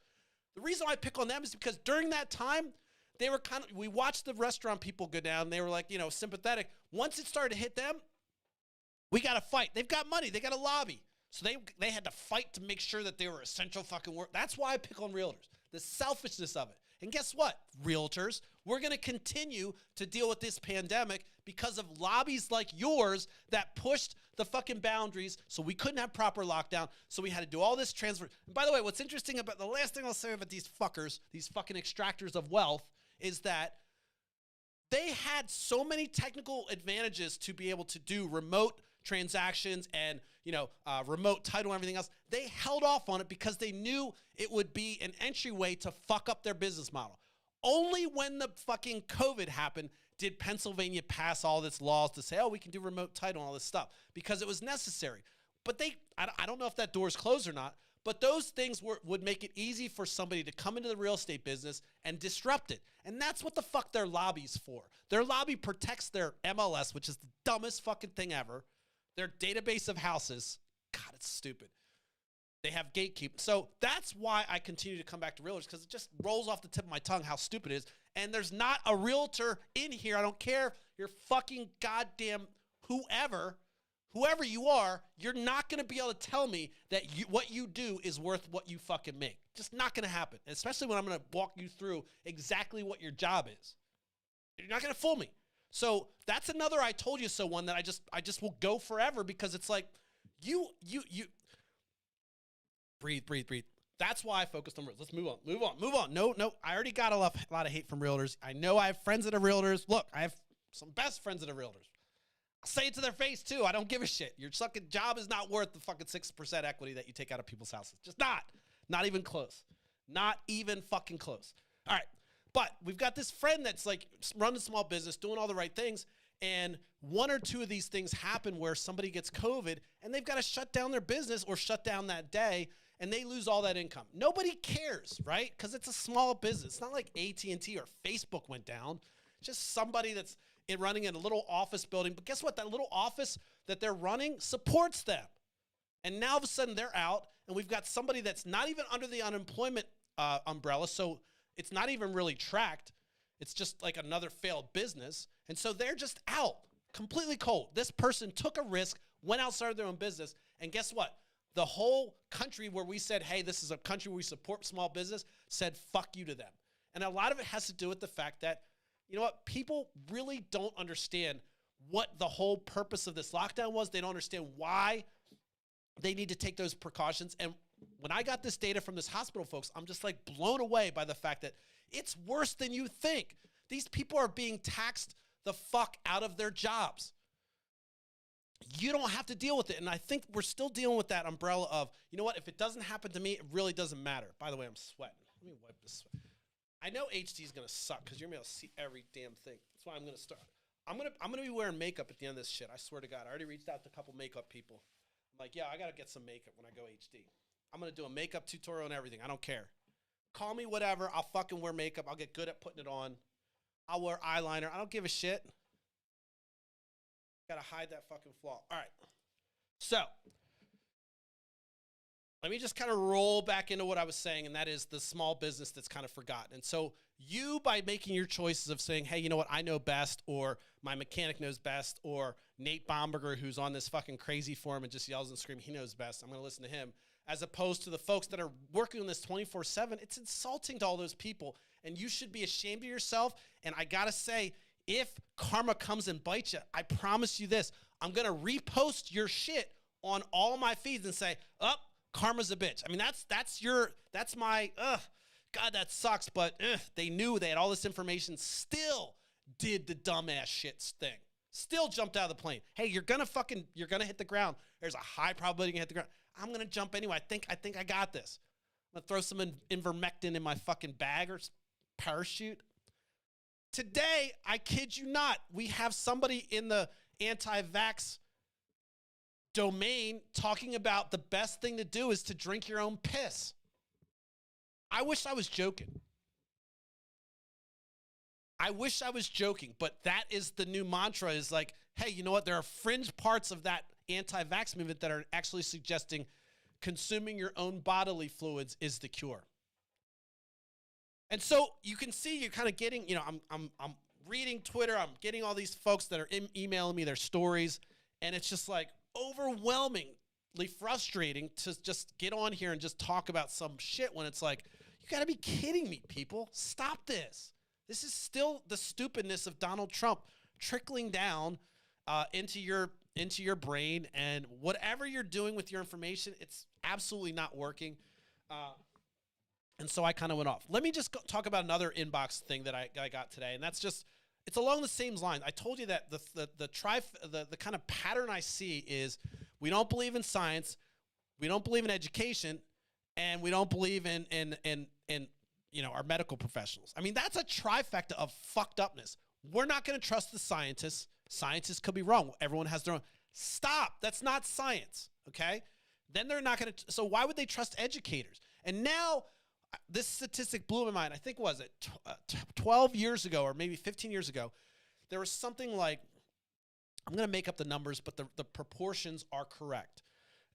The reason I pick on them is because during that time, they were we watched the restaurant people go down. They were like, sympathetic. Once it started to hit them, we got to fight. They've got money. They got a lobby. So they had to fight to make sure that they were essential fucking work. That's why I pick on realtors. The selfishness of it. And guess what, realtors? We're going to continue to deal with this pandemic because of lobbies like yours that pushed the fucking boundaries so we couldn't have proper lockdown, so we had to do all this transfer. And by the way, what's interesting about the last thing I'll say about these fuckers, these fucking extractors of wealth, is that they had so many technical advantages to be able to do remote transactions and, remote title and everything else. They held off on it because they knew it would be an entryway to fuck up their business model. Only when the fucking COVID happened did Pennsylvania pass all this laws to say, oh, we can do remote title and all this stuff because it was necessary. But I don't know if that door is closed or not, but those things would make it easy for somebody to come into the real estate business and disrupt it. And that's what the fuck their lobby's for. Their lobby protects their MLS, which is the dumbest fucking thing ever. Their database of houses. God, it's stupid. They have gatekeeping. So that's why I continue to come back to realtors, because it just rolls off the tip of my tongue how stupid it is. And there's not a realtor in here. I don't care. You're fucking goddamn whoever you are, you're not going to be able to tell me that what you do is worth what you fucking make. Just not going to happen, especially when I'm going to walk you through exactly what your job is. You're not going to fool me. So that's another I told you so one that I just will go forever, because it's like you breathe. That's why I focused on realtors. Let's move on. No. I already got a lot of hate from realtors. I know I have friends that are realtors. Look, I have some best friends that are realtors. I'll say it to their face too. I don't give a shit. Your fucking job is not worth the fucking 6% equity that you take out of people's houses. Just not even close. Not even fucking close. All right. But we've got this friend that's like running a small business, doing all the right things, and one or two of these things happen where somebody gets COVID and they've got to shut down their business or shut down that day, and they lose all that income. Nobody cares, right? Because it's a small business. It's not like AT&T or Facebook went down. It's just somebody that's running in a little office building. But guess what? That little office that they're running supports them. And now all of a sudden they're out, and we've got somebody that's not even under the unemployment umbrella, so it's not even really tracked. It's just like another failed business. And so they're just out, completely cold. This person took a risk, went out, started their own business, and guess what? The whole country where we said, hey, this is a country where we support small business, said fuck you to them. And a lot of it has to do with the fact that, you know what, people really don't understand what the whole purpose of this lockdown was. They don't understand why they need to take those precautions. And when I got this data from this hospital, folks, I'm just like blown away by the fact that it's worse than you think. These people are being taxed the fuck out of their jobs. You don't have to deal with it. And I think we're still dealing with that umbrella of, you know what, if it doesn't happen to me, it really doesn't matter. By the way, I'm sweating. Let me wipe this sweat. I know HD is going to suck because you're going to be able to see every damn thing. That's why I'm going to start. I'm going to be wearing makeup at the end of this shit. I swear to God. I already reached out to a couple makeup people. I'm like, yeah, I got to get some makeup when I go HD. I'm going to do a makeup tutorial and everything. I don't care. Call me whatever. I'll fucking wear makeup. I'll get good at putting it on. I'll wear eyeliner. I don't give a shit. Got to hide that fucking flaw. All right. So let me just kind of roll back into what I was saying, and that is the small business that's kind of forgotten. And so you, by making your choices of saying, hey, you know what, I know best, or my mechanic knows best, or Nate Bomberger, who's on this fucking crazy forum and just yells and screams, he knows best, I'm going to listen to him, as opposed to the folks that are working on this 24/7, it's insulting to all those people, and you should be ashamed of yourself. And I got to say, if karma comes and bites you, I promise you this, I'm going to repost your shit on all my feeds and say, karma's a bitch. I mean, that's my, God, that sucks. But they knew they had all this information, still did the dumbass shit thing. Still jumped out of the plane. Hey, you're gonna hit the ground. There's a high probability you're gonna hit the ground. I'm gonna jump anyway. I think I got this. I'm gonna throw some ivermectin in my fucking bag or parachute. Today, I kid you not, we have somebody in the anti-vax domain talking about the best thing to do is to drink your own piss. I wish I was joking. But that is the new mantra, is like, hey, you know what? There are fringe parts of that anti-vax movement that are actually suggesting consuming your own bodily fluids is the cure. And so you can see you're kind of getting, I'm reading Twitter. I'm getting all these folks that are emailing me their stories. And it's just like overwhelmingly frustrating to just get on here and just talk about some shit when it's like, you got to be kidding me, people. Stop this. This is still the stupidness of Donald Trump trickling down into your brain, and whatever you're doing with your information, it's absolutely not working. And so I kind of went off. Let me just talk about another inbox thing that I got today, and that's just, it's along the same line. I told you that the kind of pattern I see is we don't believe in science, we don't believe in education, and we don't believe in our medical professionals. I mean, that's a trifecta of fucked upness. We're not going to trust the scientists. Scientists could be wrong. Everyone has their own. Stop. That's not science. Okay. Then they're not going to. So why would they trust educators? And now this statistic blew my mind. I think, was it 12 years ago or maybe 15 years ago, there was something like, I'm going to make up the numbers, but the proportions are correct.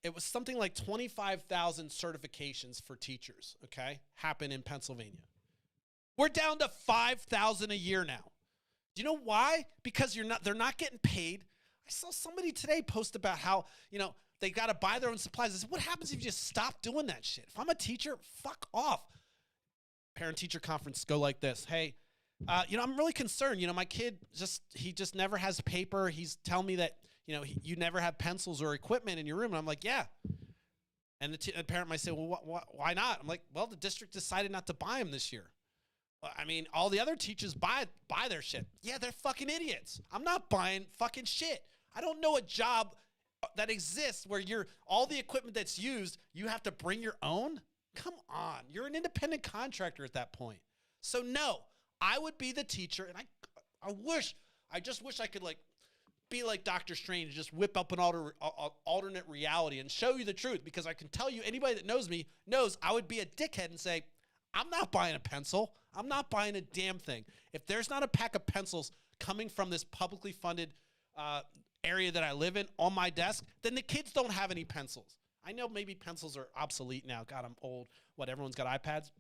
It was something like 25,000 certifications for teachers, okay, happen in Pennsylvania. We're down to 5,000 a year now. Do you know why? Because they're not getting paid. I saw somebody today post about how, they got to buy their own supplies. I said, what happens if you just stop doing that shit? If I'm a teacher, fuck off. Parent-teacher conference go like this. Hey, I'm really concerned. My kid he just never has paper. He's telling me that, you never have pencils or equipment in your room. And I'm like, yeah. And the parent might say, well, why not? I'm like, well, the district decided not to buy them this year. I mean, all the other teachers buy their shit. Yeah, they're fucking idiots. I'm not buying fucking shit. I don't know a job that exists where all the equipment that's used, you have to bring your own. Come on. You're an independent contractor at that point. So no, I would be the teacher, and I just wish I could be like Dr. Strange and just whip up an alternate reality and show you the truth, because I can tell you, anybody that knows me knows I would be a dickhead and say, I'm not buying a pencil. I'm not buying a damn thing. If there's not a pack of pencils coming from this publicly funded area that I live in on my desk, then the kids don't have any pencils. I know maybe pencils are obsolete now. God, I'm old. Everyone's got iPads.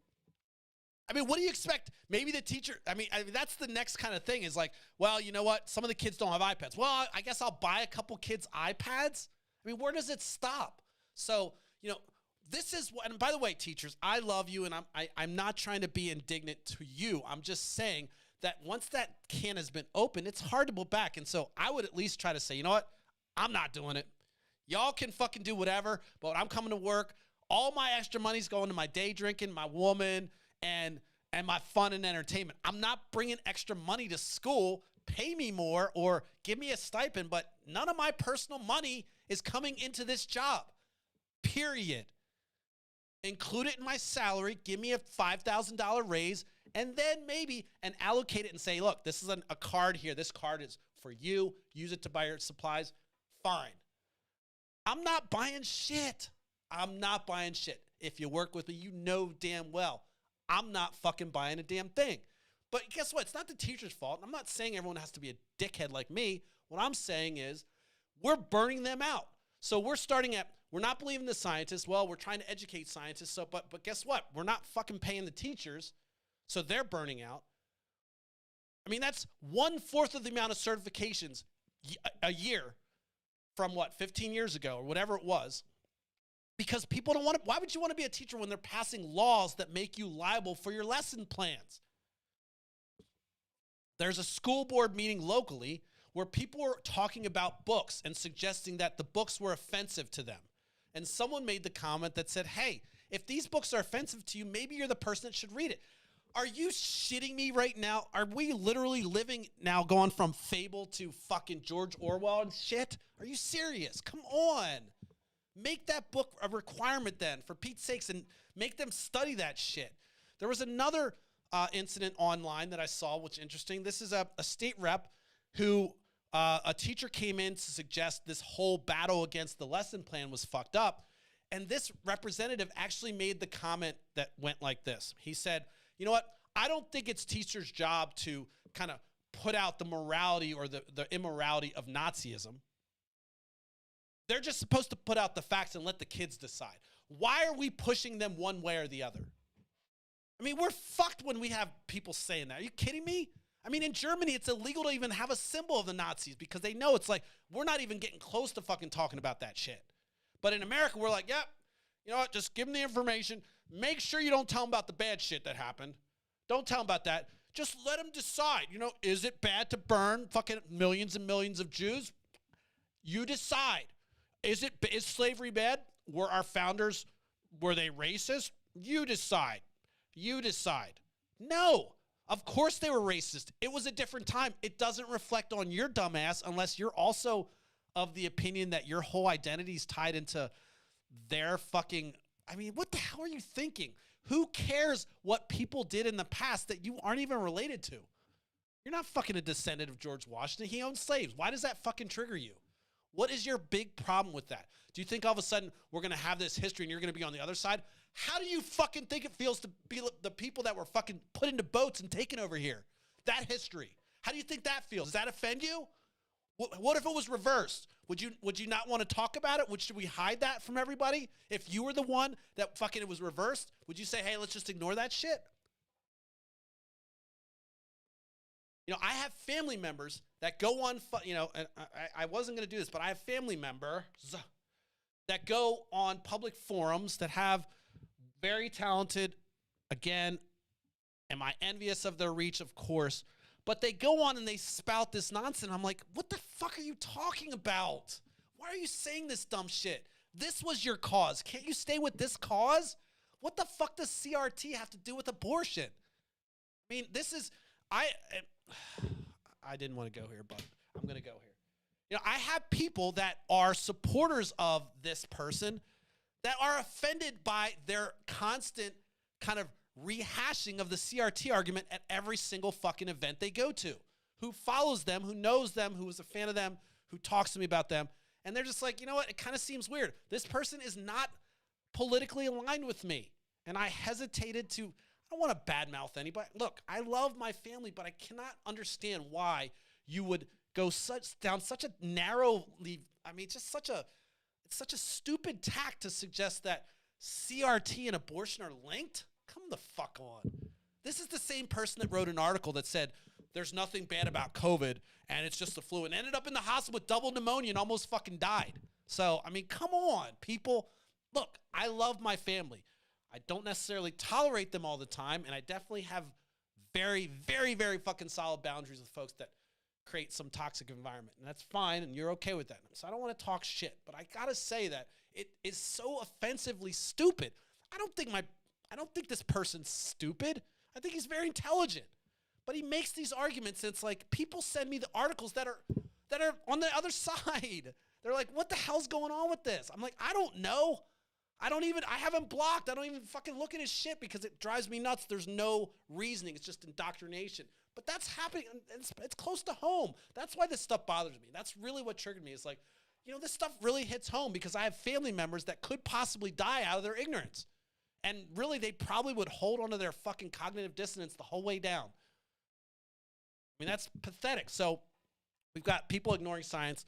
I mean, what do you expect? Maybe the teacher, I mean, that's the next kind of thing is like, well, you know what? Some of the kids don't have iPads. Well, I guess I'll buy a couple kids iPads. I mean, where does it stop? So, this is what, and by the way, teachers, I love you, and I'm not trying to be indignant to you. I'm just saying that once that can has been opened, it's hard to pull back. And so I would at least try to say, you know what? I'm not doing it. Y'all can fucking do whatever, but I'm coming to work. All my extra money's going to my day drinking, my woman, and my fun and entertainment. I'm not bringing extra money to school. Pay me more or give me a stipend, but none of my personal money is coming into this job, period. Include it in my salary, give me a $5,000 raise, and then maybe allocate it and say, look, this is a card here. This card is for you. Use it to buy your supplies. Fine. I'm not buying shit. If you work with me, you know damn well I'm not fucking buying a damn thing. But guess what? It's not the teacher's fault. I'm not saying everyone has to be a dickhead like me. What I'm saying is we're burning them out. So we're not believing the scientists. Well, we're trying to educate scientists. So, but guess what? We're not fucking paying the teachers. So they're burning out. I mean, that's 1/4 of the amount of certifications a year from 15 years ago or whatever it was. Because people don't want to, why would you want to be a teacher when they're passing laws that make you liable for your lesson plans? There's a school board meeting locally where people were talking about books and suggesting that the books were offensive to them. And someone made the comment that said, hey, if these books are offensive to you, maybe you're the person that should read it. Are you shitting me right now? Are we literally living now going from fable to fucking George Orwell and shit? Are you serious? Come on. Make that book a requirement then, for Pete's sakes, and make them study that shit. There was another incident online that I saw, which is interesting. This is a state rep who a teacher came in to suggest this whole battle against the lesson plan was fucked up. And this representative actually made the comment that went like this. He said, you know what? I don't think it's teachers' job to kind of put out the morality or the immorality of Nazism. They're just supposed to put out the facts and let the kids decide. Why are we pushing them one way or the other? I mean, we're fucked when we have people saying that. Are you kidding me? I mean, in Germany, it's illegal to even have a symbol of the Nazis because they know it's like, we're not even getting close to fucking talking about that shit. But in America, we're like, yep, you know what? Just give them the information. Make sure you don't tell them about the bad shit that happened. Don't tell them about that. Just let them decide. You know, is it bad to burn fucking millions and millions of Jews? You decide. Is slavery bad? Were our founders, were they racist? You decide. You decide. No. Of course they were racist. It was a different time. It doesn't reflect on your dumbass unless you're also of the opinion that your whole identity is tied into their fucking... I mean, what the hell are you thinking? Who cares what people did in the past that you aren't even related to? You're not fucking a descendant of George Washington. He owned slaves. Why does that fucking trigger you? What is your big problem with that? Do you think all of a sudden we're going to have this history and you're going to be on the other side? How do you fucking think it feels to be the people that were fucking put into boats and taken over here? That history. How do you think that feels? Does that offend you? What if it was reversed? Would you not want to talk about it? Should we hide that from everybody? If you were the one that fucking it was reversed, would you say, hey, let's just ignore that shit? You know, I have family members that go on, you know, and I wasn't going to do this, but I have family members that go on public forums that have very talented, again, am I envious of their reach? Of course. But they go on and they spout this nonsense. I'm like, what the fuck are you talking about? Why are you saying this dumb shit? This was your cause. Can't you stay with this cause? What the fuck does CRT have to do with abortion? I mean, this is, I didn't want to go here, but I'm going to go here. You know, I have people that are supporters of this person that are offended by their constant kind of rehashing of the CRT argument at every single fucking event they go to, who follows them, who knows them, who is a fan of them, who talks to me about them. And they're just like, you know what? It kind of seems weird. This person is not politically aligned with me. And I hesitated to, I don't want to badmouth anybody. Look, I love my family, but I cannot understand why you would go down such a narrowly, I mean, just such a stupid tack to suggest that CRT and abortion are linked. Come the fuck on. This is the same person that wrote an article that said there's nothing bad about COVID and it's just the flu and ended up in the hospital with double pneumonia and almost fucking died. So, I mean, come on, people. Look, I love my family. I don't necessarily tolerate them all the time, and I definitely have very, very, very fucking solid boundaries with folks that create some toxic environment, and that's fine, and you're okay with that. So I don't want to talk shit, but I gotta say that it is so offensively stupid. I don't think this person's stupid. I think he's very intelligent. But he makes these arguments, and it's like people send me the articles that are on the other side. They're like, what the hell's going on with this? I'm like, I don't know. I haven't blocked. I don't even fucking look at his shit because it drives me nuts. There's no reasoning. It's just indoctrination. But that's happening. It's close to home. That's why this stuff bothers me. That's really what triggered me. It's like, you know, this stuff really hits home because I have family members that could possibly die out of their ignorance. And really, they probably would hold onto their fucking cognitive dissonance the whole way down. I mean, that's pathetic. So we've got people ignoring science.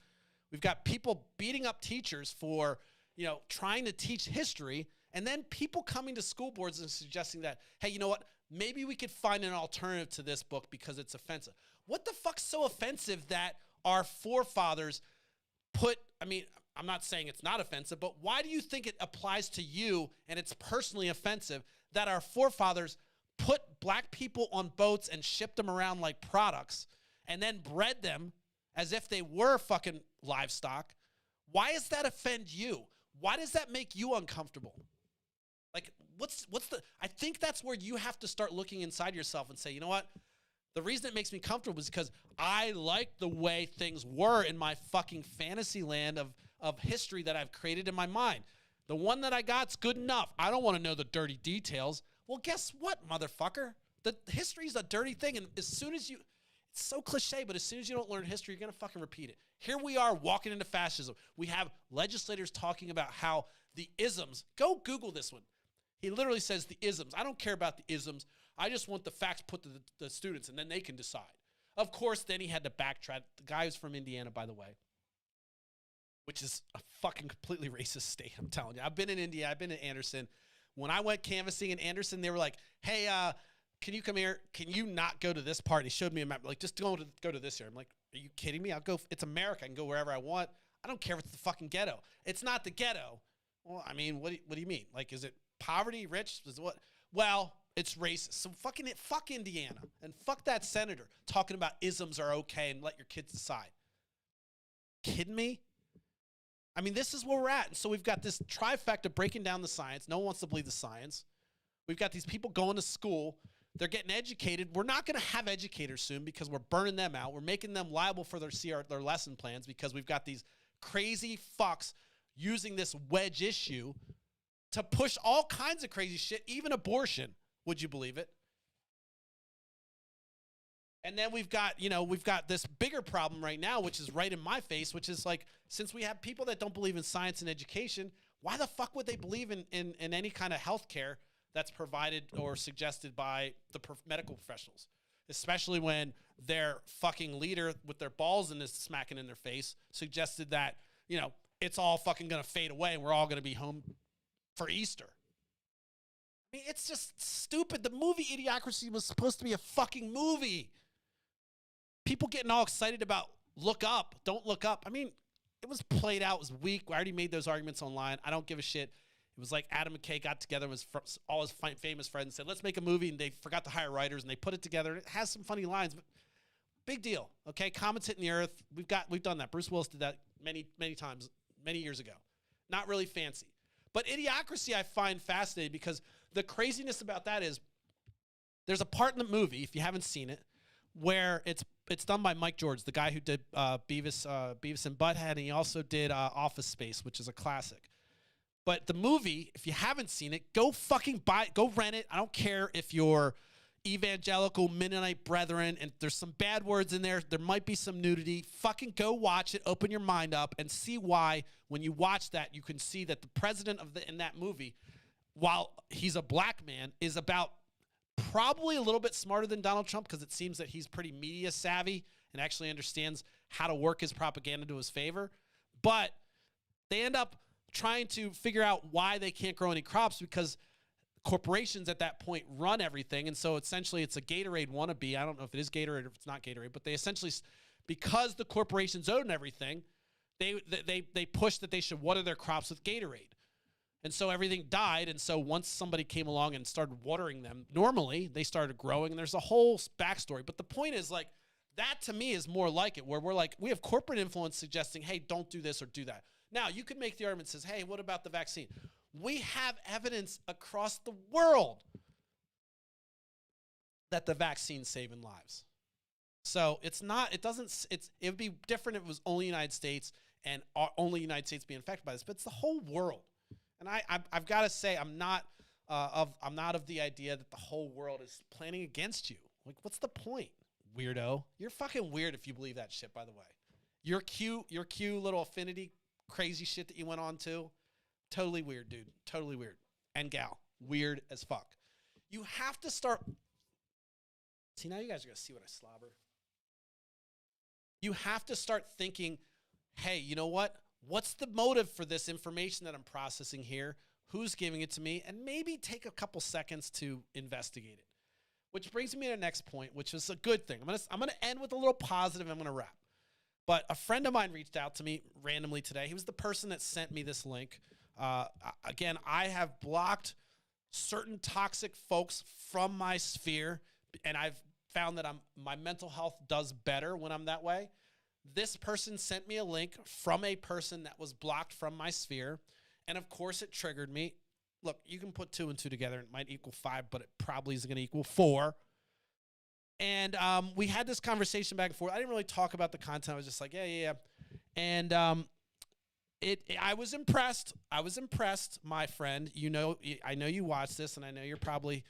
We've got people beating up teachers for, you know, trying to teach history. And then people coming to school boards and suggesting that, hey, you know what? Maybe we could find an alternative to this book because it's offensive. What the fuck's so offensive that our forefathers put, I mean, I'm not saying it's not offensive, but why do you think it applies to you and it's personally offensive that our forefathers put black people on boats and shipped them around like products and then bred them as if they were fucking livestock? Why does that offend you? Why does that make you uncomfortable? Like, I think that's where you have to start looking inside yourself and say, you know what? The reason it makes me comfortable is because I like the way things were in my fucking fantasy land of history that I've created in my mind. The one that I got's good enough. I don't want to know the dirty details. Well, guess what, motherfucker? The history's a dirty thing, and as soon as it's so cliche, but as soon as you don't learn history, you're going to fucking repeat it. Here we are walking into fascism. We have legislators talking about how the isms, go Google this one. He literally says the isms. I don't care about the isms. I just want the facts put to the students, and then they can decide. Of course, then he had to backtrack. The guy was from Indiana, by the way, which is a fucking completely racist state, I'm telling you. I've been in India. I've been in Anderson. When I went canvassing in Anderson, they were like, hey, can you come here? Can you not go to this part? He showed me a map. Like, just go to this here. I'm like, are you kidding me? I'll go. It's America. I can go wherever I want. I don't care if it's the fucking ghetto. It's not the ghetto. Well, I mean, what do you mean? Like, is it poverty, rich? Is what? Well, it's racist. So fuck Indiana and fuck that senator talking about isms are okay and let your kids decide. Kidding me? I mean, this is where we're at. And so we've got this trifecta breaking down the science. No one wants to believe the science. We've got these people going to school. They're getting educated. We're not going to have educators soon because we're burning them out. We're making them liable for their lesson plans because we've got these crazy fucks using this wedge issue to push all kinds of crazy shit, even abortion. Would you believe it? And then we've got this bigger problem right now, which is right in my face, which is like, since we have people that don't believe in science and education, why the fuck would they believe in any kind of health care that's provided or suggested by the medical professionals? Especially when their fucking leader with their balls in this smacking in their face suggested that, it's all fucking going to fade away and we're all going to be home for Easter. I mean, it's just stupid. The movie Idiocracy was supposed to be a fucking movie. People getting all excited about look up, don't look up. I mean, it was played out. It was weak. I already made those arguments online. I don't give a shit. It was like Adam McKay got together with all his famous friends and said, let's make a movie, and they forgot to hire writers, and they put it together. It has some funny lines, but big deal, okay? Comets hitting the earth. We've done that. Bruce Willis did that many, many times, many years ago. Not really fancy. But Idiocracy I find fascinating because the craziness about that is there's a part in the movie, if you haven't seen it, where it's done by Mike George, the guy who did Beavis and Butthead, and he also did Office Space, which is a classic. But the movie, if you haven't seen it, go rent it. I don't care if you're evangelical, Mennonite brethren, and there's some bad words in there. There might be some nudity. Fucking go watch it. Open your mind up and see why, when you watch that, you can see that the president in that movie, while he's a black man, is about probably a little bit smarter than Donald Trump because it seems that he's pretty media savvy and actually understands how to work his propaganda to his favor. But they end up trying to figure out why they can't grow any crops because corporations at that point run everything. And so essentially it's a Gatorade wannabe. I don't know if it is Gatorade or if it's not Gatorade, but they essentially, because the corporations own everything, they push that they should water their crops with Gatorade. And so everything died. And so once somebody came along and started watering them, normally they started growing, and there's a whole backstory. But the point is, like, that to me is more like it, where we're like, we have corporate influence suggesting, hey, don't do this or do that. Now, you could make the argument that says, hey, what about the vaccine? We have evidence across the world that the vaccine's saving lives. So it would be different if it was only United States and only United States being affected by this, but it's the whole world. And I've got to say, I'm not of the idea that the whole world is planning against you. Like, what's the point, weirdo? You're fucking weird if you believe that shit, by the way. Your Q little affinity crazy shit that you went on to, totally weird, dude. Totally weird. And gal, weird as fuck. You have to start. See, now you guys are going to see what I slobber. You have to start thinking, hey, you know what? What's the motive for this information that I'm processing here? Who's giving it to me? And maybe take a couple seconds to investigate it. Which brings me to the next point, which is a good thing. I'm gonna end with a little positive. I'm gonna wrap. But a friend of mine reached out to me randomly today. He was the person that sent me this link. Again, I have blocked certain toxic folks from my sphere, and I've found that my mental health does better when I'm that way. This person sent me a link from a person that was blocked from my sphere, and of course it triggered me. look, you can put 2 and 2 together and it might equal 5, but it probably is going to equal 4. And we had this conversation back and forth. I didn't really talk about the content. I was just like, yeah. And I was impressed. My friend. I know you watched this, and I know you probably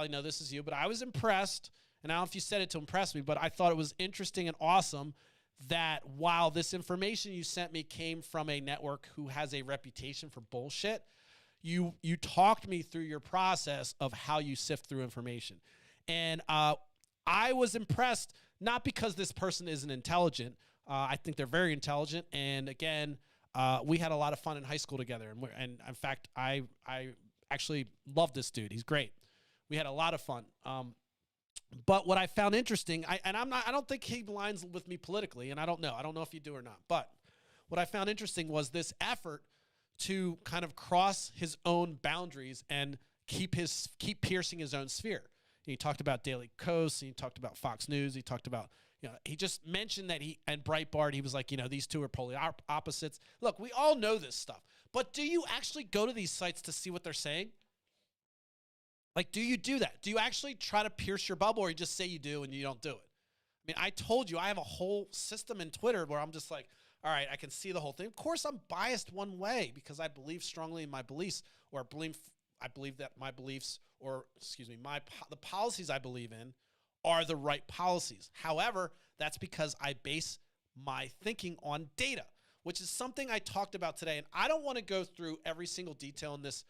know this is you, but I was impressed. And I don't know if you said it to impress me, but I thought it was interesting and awesome that while this information you sent me came from a network who has a reputation for bullshit, you talked me through your process of how you sift through information. And I was impressed, not because this person isn't intelligent. I think they're very intelligent. And again, we had a lot of fun in high school together. And in fact, I actually love this dude. He's great. We had a lot of fun. But what I found interesting, I don't think he aligns with me politically, and I don't know if you do or not. But what I found interesting was this effort to kind of cross his own boundaries and keep piercing his own sphere. He talked about Daily Kos, and he talked about Fox News, he talked about, he just mentioned that and Breitbart, he was like, these two are polar opposites. Look, we all know this stuff, but do you actually go to these sites to see what they're saying? Like, do you do that? Do you actually try to pierce your bubble, or you just say you do and you don't do it? I mean, I told you I have a whole system in Twitter where I'm just like, all right, I can see the whole thing. Of course, I'm biased one way because I believe strongly in my beliefs, or I believe that my beliefs, or excuse me, the policies I believe in are the right policies. However, that's because I base my thinking on data, which is something I talked about today. And I don't want to go through every single detail in this.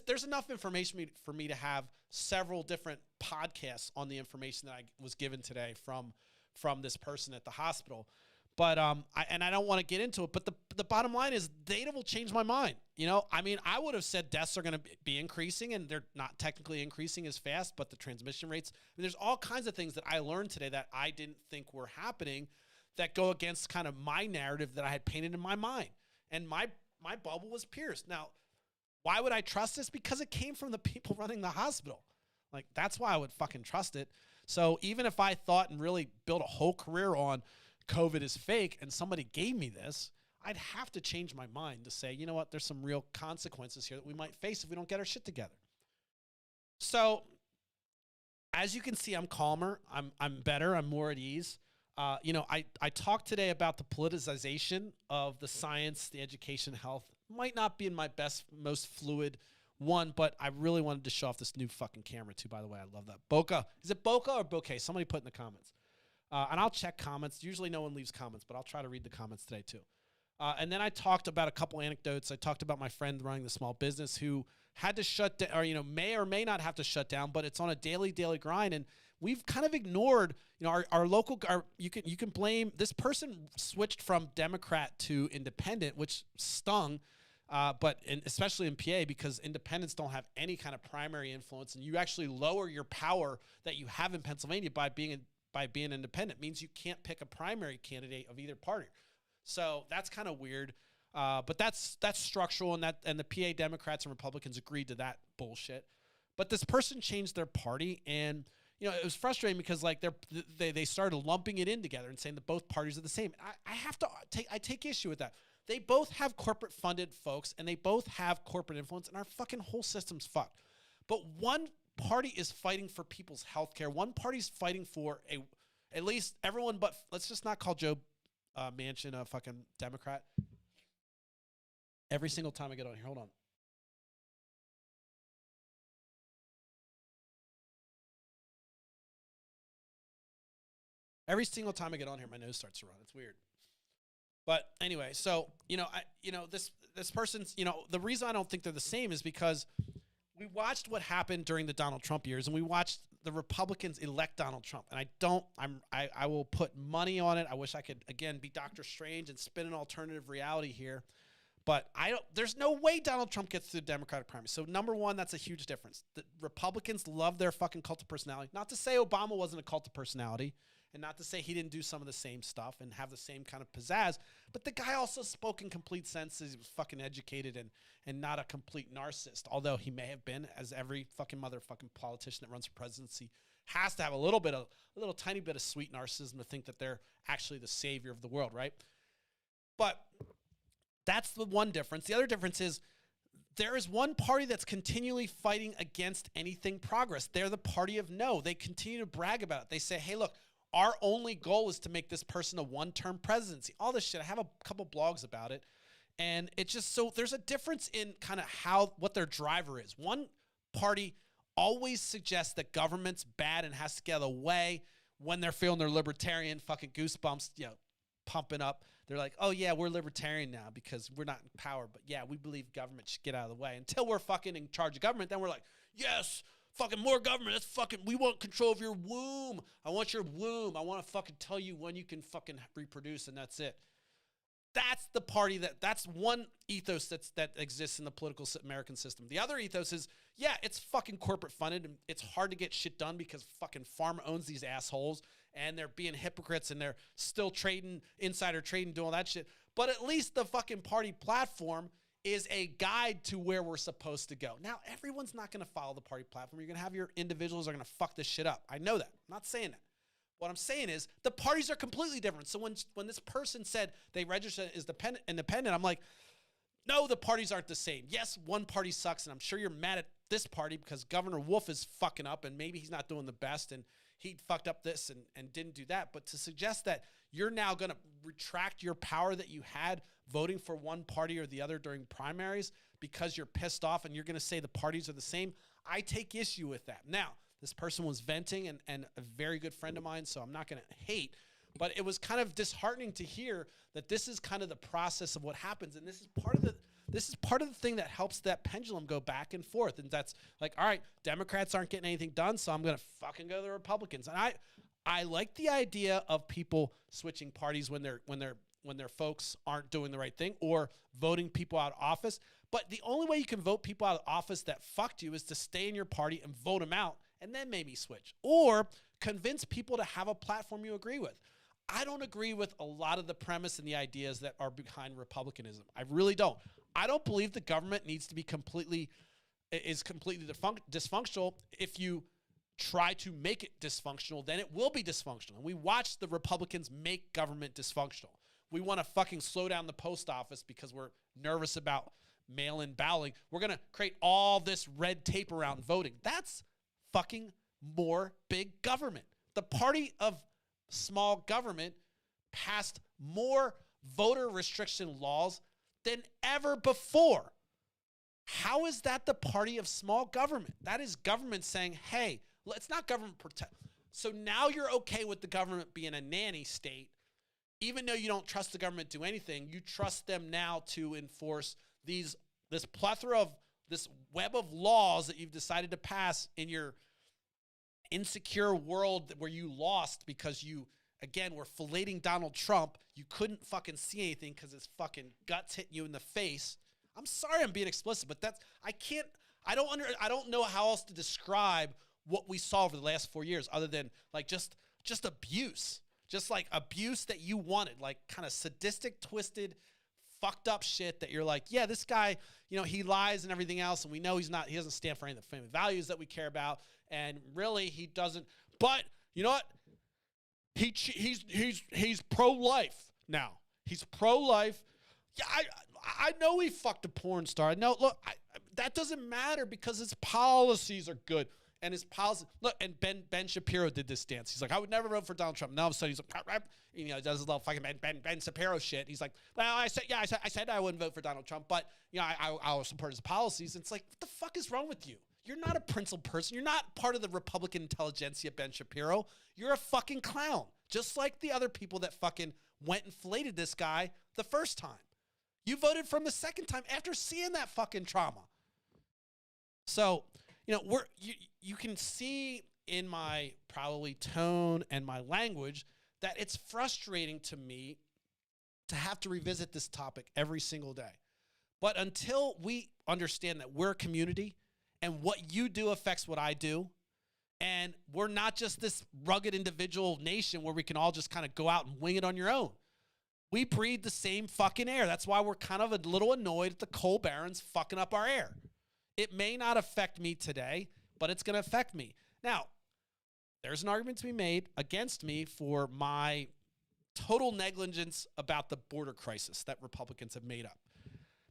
There's enough information for me to have several different podcasts on the information that I was given today from this person at the hospital. But I don't want to get into it. But the bottom line is data will change my mind. I would have said deaths are going to be increasing, and they're not technically increasing as fast, but the transmission rates. There's all kinds of things that I learned today that I didn't think were happening that go against kind of my narrative that I had painted in my mind. And my bubble was pierced. Now, why would I trust this? Because it came from the people running the hospital. Like, that's why I would fucking trust it. So even if I thought and really built a whole career on COVID is fake and somebody gave me this, I'd have to change my mind to say, you know what, there's some real consequences here that we might face if we don't get our shit together. So as you can see, I'm calmer. I'm better. I'm more at ease. I talked today about the politicization of the science, the education, health. Might not be in my best, most fluid one, but I really wanted to show off this new fucking camera too, by the way. I love that. Bokeh. Is it Bokeh or Bokeh? Somebody put in the comments. And I'll check comments. Usually no one leaves comments, but I'll try to read the comments today too. And then I talked about a couple anecdotes. I talked about my friend running the small business who had to shut down, or may or may not have to shut down, but it's on a daily grind. And we've kind of ignored, our local. You can blame this person switched from Democrat to independent, which stung. But especially in PA, because independents don't have any kind of primary influence, and you actually lower your power that you have in Pennsylvania by being independent. It means you can't pick a primary candidate of either party. So that's kind of weird. But that's structural, and the PA Democrats and Republicans agreed to that bullshit. But this person changed their party, and it was frustrating because they started lumping it in together and saying that both parties are the same. I take issue with that. They both have corporate funded folks, and they both have corporate influence, and our fucking whole system's fucked. But one party is fighting for people's health care. One party's fighting for at least everyone, but let's just not call Joe Manchin a fucking Democrat. Every single time I get on here, hold on. Every single time I get on here, my nose starts to run. It's weird. But anyway, so, this person's, the reason I don't think they're the same is because we watched what happened during the Donald Trump years, and we watched the Republicans elect Donald Trump. And I will put money on it. I wish I could, again, be Dr. Strange and spin an alternative reality here. But there's no way Donald Trump gets through the Democratic primary. So number one, that's a huge difference. The Republicans love their fucking cult of personality. Not to say Obama wasn't a cult of personality, and not to say he didn't do some of the same stuff and have the same kind of pizzazz, but the guy also spoke in complete senses. He was fucking educated and not a complete narcissist, although he may have been, as every fucking motherfucking politician that runs for presidency has to have a little tiny bit of sweet narcissism to think that they're actually the savior of the world, right? But that's the one difference. The other difference is there is one party that's continually fighting against anything progress. They're the party of no. They continue to brag about it. They say, hey, look, our only goal is to make this person a one-term presidency. All this shit. I have a couple blogs about it. And it's just so there's a difference in kind of what their driver is. One party always suggests that government's bad and has to get out of the way when they're feeling their libertarian fucking goosebumps, pumping up. They're like, oh, yeah, we're libertarian now because we're not in power. But, yeah, we believe government should get out of the way. Until we're fucking in charge of government, then we're like, yes, fucking more government. That's fucking, we want control of your womb. I want your womb. I want to fucking tell you when you can fucking reproduce, and that's it. That's the party that's one ethos that exists in the political American system. The other ethos is, yeah, it's fucking corporate funded and it's hard to get shit done because fucking pharma owns these assholes and they're being hypocrites and they're still trading, insider trading, doing all that shit. But at least the fucking party platform is a guide to where we're supposed to go. Now, everyone's not going to follow the party platform. You're going to have your individuals are going to fuck this shit up. I know that. I'm not saying that. What I'm saying is the parties are completely different. So when this person said they registered as independent, I'm like, no, the parties aren't the same. Yes, one party sucks, and I'm sure you're mad at this party because Governor Wolf is fucking up, and maybe he's not doing the best, and he fucked up this and didn't do that. But to suggest that you're now going to retract your power that you had voting for one party or the other during primaries because you're pissed off and you're going to say the parties are the same, I take issue with that. Now, this person was venting and a very good friend of mine, so I'm not going to hate. But it was kind of disheartening to hear that this is kind of the process of what happens. And this is part of the thing that helps that pendulum go back and forth. And that's like, all right, Democrats aren't getting anything done, so I'm going to fucking go to the Republicans. And I like the idea of people switching parties when their folks aren't doing the right thing or voting people out of office. But the only way you can vote people out of office that fucked you is to stay in your party and vote them out and then maybe switch or convince people to have a platform you agree with. I don't agree with a lot of the premise and the ideas that are behind Republicanism. I really don't. I don't believe the government needs to be completely dysfunctional. If you try to make it dysfunctional, then it will be dysfunctional. And we watch the Republicans make government dysfunctional. We want to fucking slow down the post office because we're nervous about mail-in balloting. We're going to create all this red tape around voting. That's fucking more big government. The party of small government passed more voter restriction laws than ever before. How is that the party of small government? That is government saying, hey, it's not government protect. So now you're okay with the government being a nanny state. Even though you don't trust the government to do anything, you trust them now to enforce this plethora of this web of laws that you've decided to pass in your insecure world where you lost because you, again, were filleting Donald Trump. You couldn't fucking see anything because his fucking guts hit you in the face. I'm sorry I'm being explicit, but I don't know how else to describe what we saw over the last 4 years other than like just abuse. Just like abuse that you wanted, like kind of sadistic, twisted, fucked up shit that you're like, yeah, this guy, he lies and everything else. And we know he doesn't stand for any of the family values that we care about. And really he doesn't, but you know what? He's pro-life now. He's pro-life. Yeah, I know he fucked a porn star. No, look, that doesn't matter because his policies are good. And his policy, look, and Ben Shapiro did this dance. He's like, I would never vote for Donald Trump. Now all of a sudden he's like, he does his little fucking Ben Shapiro shit. He's like, well, I said I wouldn't vote for Donald Trump, but I'll support his policies. And it's like, what the fuck is wrong with you? You're not a principled person. You're not part of the Republican intelligentsia, Ben Shapiro. You're a fucking clown, just like the other people that fucking went and filleted this guy the first time. You voted for him the second time after seeing that fucking trauma. So, you can see in my probably tone and my language that it's frustrating to me to have to revisit this topic every single day. But until we understand that we're a community and what you do affects what I do, and we're not just this rugged individual nation where we can all just kind of go out and wing it on your own. We breathe the same fucking air. That's why we're kind of a little annoyed at the coal barons fucking up our air. It may not affect me today, but it's going to affect me. Now, there's an argument to be made against me for my total negligence about the border crisis that Republicans have made up.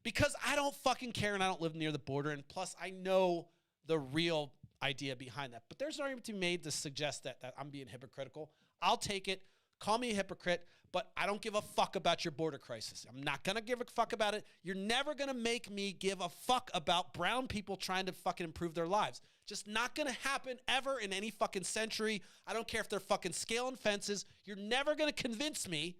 Because I don't fucking care and I don't live near the border. And plus, I know the real idea behind that. But there's an argument to be made to suggest that I'm being hypocritical. I'll take it. Call me a hypocrite, but I don't give a fuck about your border crisis. I'm not going to give a fuck about it. You're never going to make me give a fuck about brown people trying to fucking improve their lives. Just not going to happen ever in any fucking century. I don't care if they're fucking scaling fences. You're never going to convince me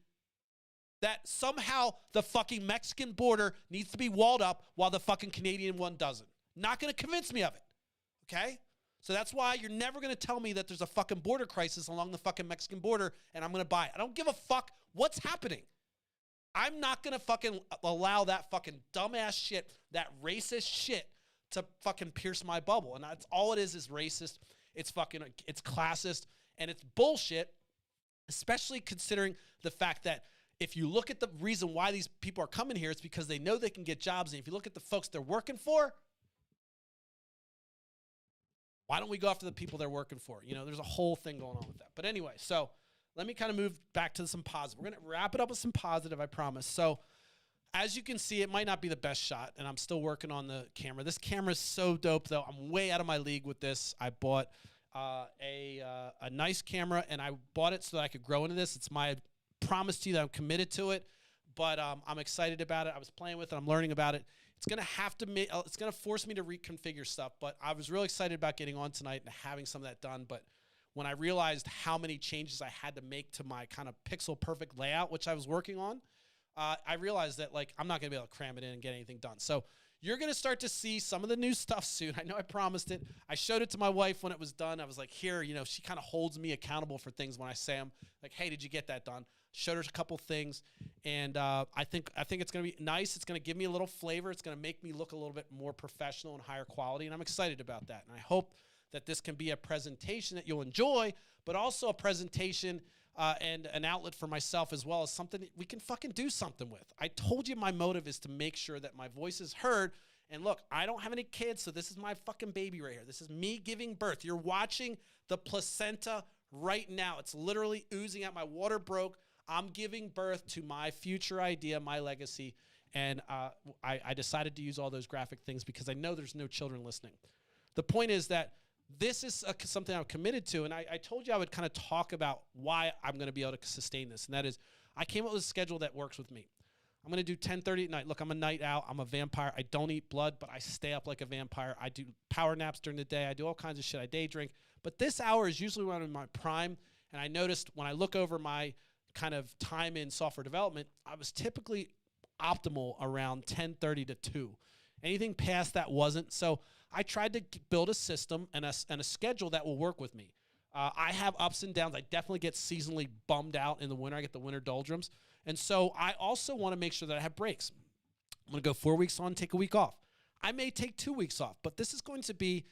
that somehow the fucking Mexican border needs to be walled up while the fucking Canadian one doesn't. Not going to convince me of it, okay? So that's why you're never going to tell me that there's a fucking border crisis along the fucking Mexican border and I'm going to buy it. I don't give a fuck what's happening. I'm not going to fucking allow that fucking dumbass shit, that racist shit to fucking pierce my bubble. And that's all it is racist. It's classist, and it's bullshit, especially considering the fact that if you look at the reason why these people are coming here, it's because they know they can get jobs. And if you look at the folks they're working for, why don't we go after the people they're working for? You know, there's a whole thing going on with that. But anyway, so let me kind of move back to some positive. We're going to wrap it up with some positive, I promise. So as you can see, it might not be the best shot, and I'm still working on the camera. This camera is so dope, though. I'm way out of my league with this. I bought a nice camera, and I bought it so that I could grow into this. It's my promise to you that I'm committed to it, but I'm excited about it. I was playing with it. I'm learning about it. It's gonna force me to reconfigure stuff, but I was really excited about getting on tonight and having some of that done. But when I realized how many changes I had to make to my kind of pixel perfect layout, which I was working on, I realized that like I'm not gonna be able to cram it in and get anything done. So you're gonna start to see some of the new stuff soon. I know I promised it. I showed it to my wife when it was done. I was like, here, you know, she kind of holds me accountable for things when I say them. Like, hey, did you get that done? Showed her a couple things, and I think it's going to be nice. It's going to give me a little flavor. It's going to make me look a little bit more professional and higher quality, and I'm excited about that. And I hope that this can be a presentation that you'll enjoy, but also a presentation and an outlet for myself as well as something that we can fucking do something with. I told you my motive is to make sure that my voice is heard. And look, I don't have any kids, so this is my fucking baby right here. This is me giving birth. You're watching the placenta right now. It's literally oozing out. My water broke. I'm giving birth to my future idea, my legacy, and I decided to use all those graphic things because I know there's no children listening. The point is that this is something I'm committed to, and I told you I would kind of talk about why I'm going to be able to sustain this, and that is I came up with a schedule that works with me. I'm going to do 10:30 at night. Look, I'm a night owl. I'm a vampire. I don't eat blood, but I stay up like a vampire. I do power naps during the day. I do all kinds of shit. I day drink. But this hour is usually when I'm in my prime, and I noticed when I look over my kind of time in software development, I was typically optimal around 10:30 to 2. Anything past that wasn't. So I tried to build a system and a schedule that will work with me. I have ups and downs. I definitely get seasonally bummed out in the winter. I get the winter doldrums. And so I also want to make sure that I have breaks. I'm going to go 4 weeks on, take a week off. I may take 2 weeks off, but this is going to be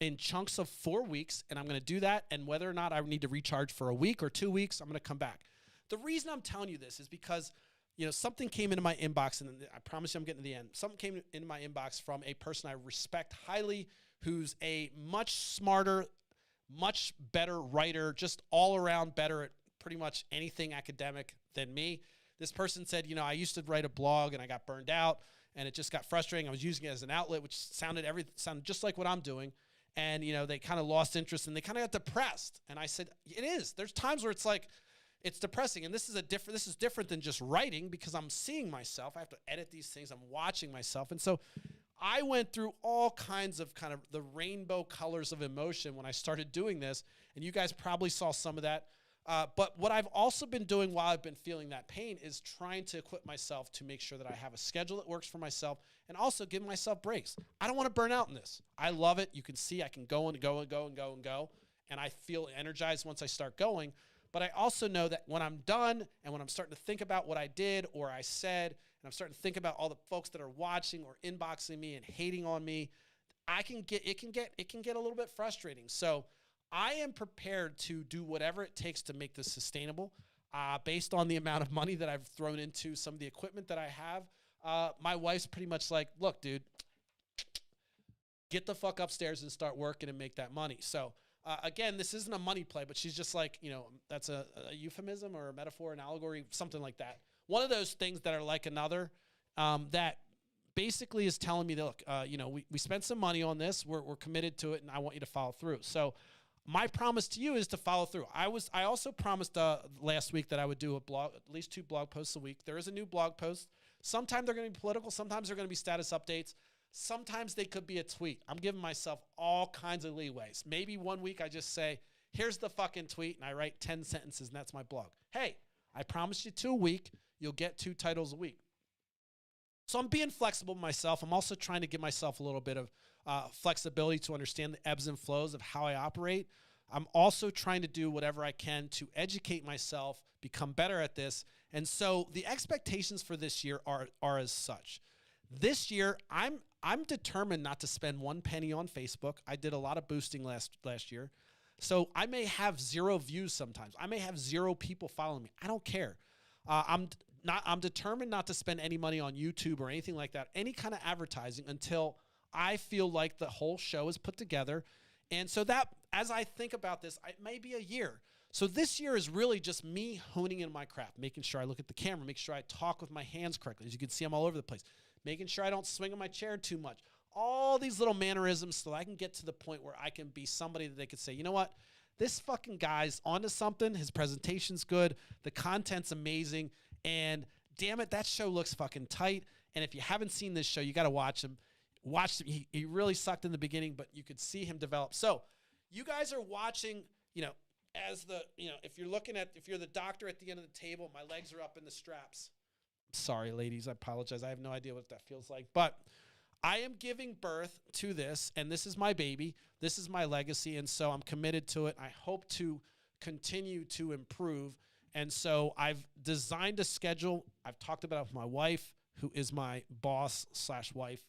in chunks of 4 weeks, and I'm going to do that. And whether or not I need to recharge for a week or 2 weeks, I'm going to come back. The reason I'm telling you this is because, you know, something came into my inbox, and I promise you I'm getting to the end. Something came into my inbox from a person I respect highly, who's a much smarter, much better writer, just all around better at pretty much anything academic than me. This person said, you know, I used to write a blog and I got burned out and it just got frustrating. I was using it as an outlet, which sounded just like what I'm doing. And, you know, they kind of lost interest and they kind of got depressed. And I said, it is. There's times where it's like, it's depressing. And this is different than just writing because I'm seeing myself. I have to edit these things. I'm watching myself. And so I went through all kinds of kind of the rainbow colors of emotion when I started doing this. And you guys probably saw some of that. But what I've also been doing while I've been feeling that pain is trying to equip myself to make sure that I have a schedule that works for myself and also give myself breaks. I don't want to burn out in this. I love it. You can see I can go and go and go and go and go. And I feel energized once I start going. But I also know that when I'm done and when I'm starting to think about what I did or I said, and I'm starting to think about all the folks that are watching or inboxing me and hating on me, it can get a little bit frustrating. So I am prepared to do whatever it takes to make this sustainable based on the amount of money that I've thrown into some of the equipment that I have. My wife's pretty much like, look, dude, get the fuck upstairs and start working and make that money. So again, this isn't a money play, but she's just like, you know, that's a euphemism or a metaphor, an allegory, something like that. One of those things that are like another that basically is telling me that, look, we spent some money on this. We're committed to it, and I want you to follow through. So my promise to you is to follow through. I also promised last week that I would do at least 2 blog posts a week. There is a new blog post. Sometimes they're going to be political. Sometimes they're going to be status updates. Sometimes they could be a tweet. I'm giving myself all kinds of leeways. Maybe one week I just say, here's the fucking tweet, and I write 10 sentences, and that's my blog. Hey, I promised you 2 a week. You'll get 2 titles a week. So I'm being flexible with myself. I'm also trying to give myself a little bit of flexibility to understand the ebbs and flows of how I operate. I'm also trying to do whatever I can to educate myself, become better at this. And so the expectations for this year are as such. This year, I'm determined not to spend 1 penny on Facebook. I did a lot of boosting last year. So I may have 0 views sometimes. I may have 0 people following me. I don't care. I'm determined not to spend any money on YouTube or anything like that, any kind of advertising, until I feel like the whole show is put together. And so that, as I think about this, it may be a year. So this year is really just me honing in my craft, making sure I look at the camera, making sure I talk with my hands correctly. As you can see, I'm all over the place. Making sure I don't swing on my chair too much. All these little mannerisms so that I can get to the point where I can be somebody that they could say, you know what? This fucking guy's onto something. His presentation's good. The content's amazing. And damn it, that show looks fucking tight. And if you haven't seen this show, you got to watch him. Watch him. He really sucked in the beginning, but you could see him develop. So you guys are watching, as if you're the doctor at the end of the table, my legs are up in the straps. Sorry, ladies, I apologize. I have no idea what that feels like. But I am giving birth to this, and this is my baby. This is my legacy, and so I'm committed to it. I hope to continue to improve. And so I've designed a schedule. I've talked about it with my wife, who is my boss / wife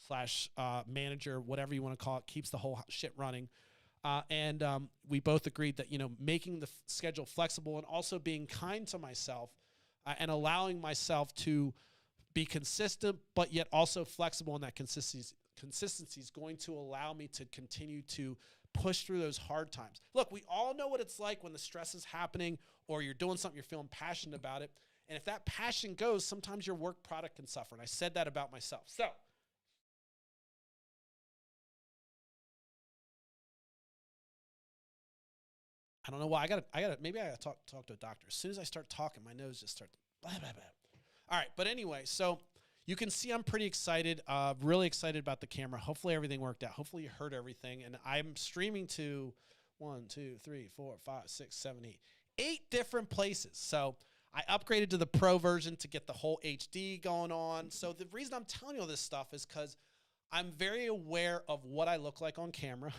/ manager, whatever you want to call it, keeps the whole shit running. And we both agreed that, making the schedule flexible and also being kind to myself and allowing myself to be consistent, but yet also flexible in that consistency is going to allow me to continue to push through those hard times. Look, we all know what it's like when the stress is happening or you're doing something, you're feeling passionate about it. And if that passion goes, sometimes your work product can suffer. And I said that about myself. So I don't know why. Maybe I gotta talk to a doctor. As soon as I start talking, my nose just starts blah, blah, blah. All right, but anyway, so you can see I'm pretty excited, really excited about the camera. Hopefully everything worked out. Hopefully you heard everything. And I'm streaming to 1, 2, 3, 4, 5, 6, 7, 8 different places. So I upgraded to the Pro version to get the whole HD going on. So the reason I'm telling you all this stuff is because I'm very aware of what I look like on camera.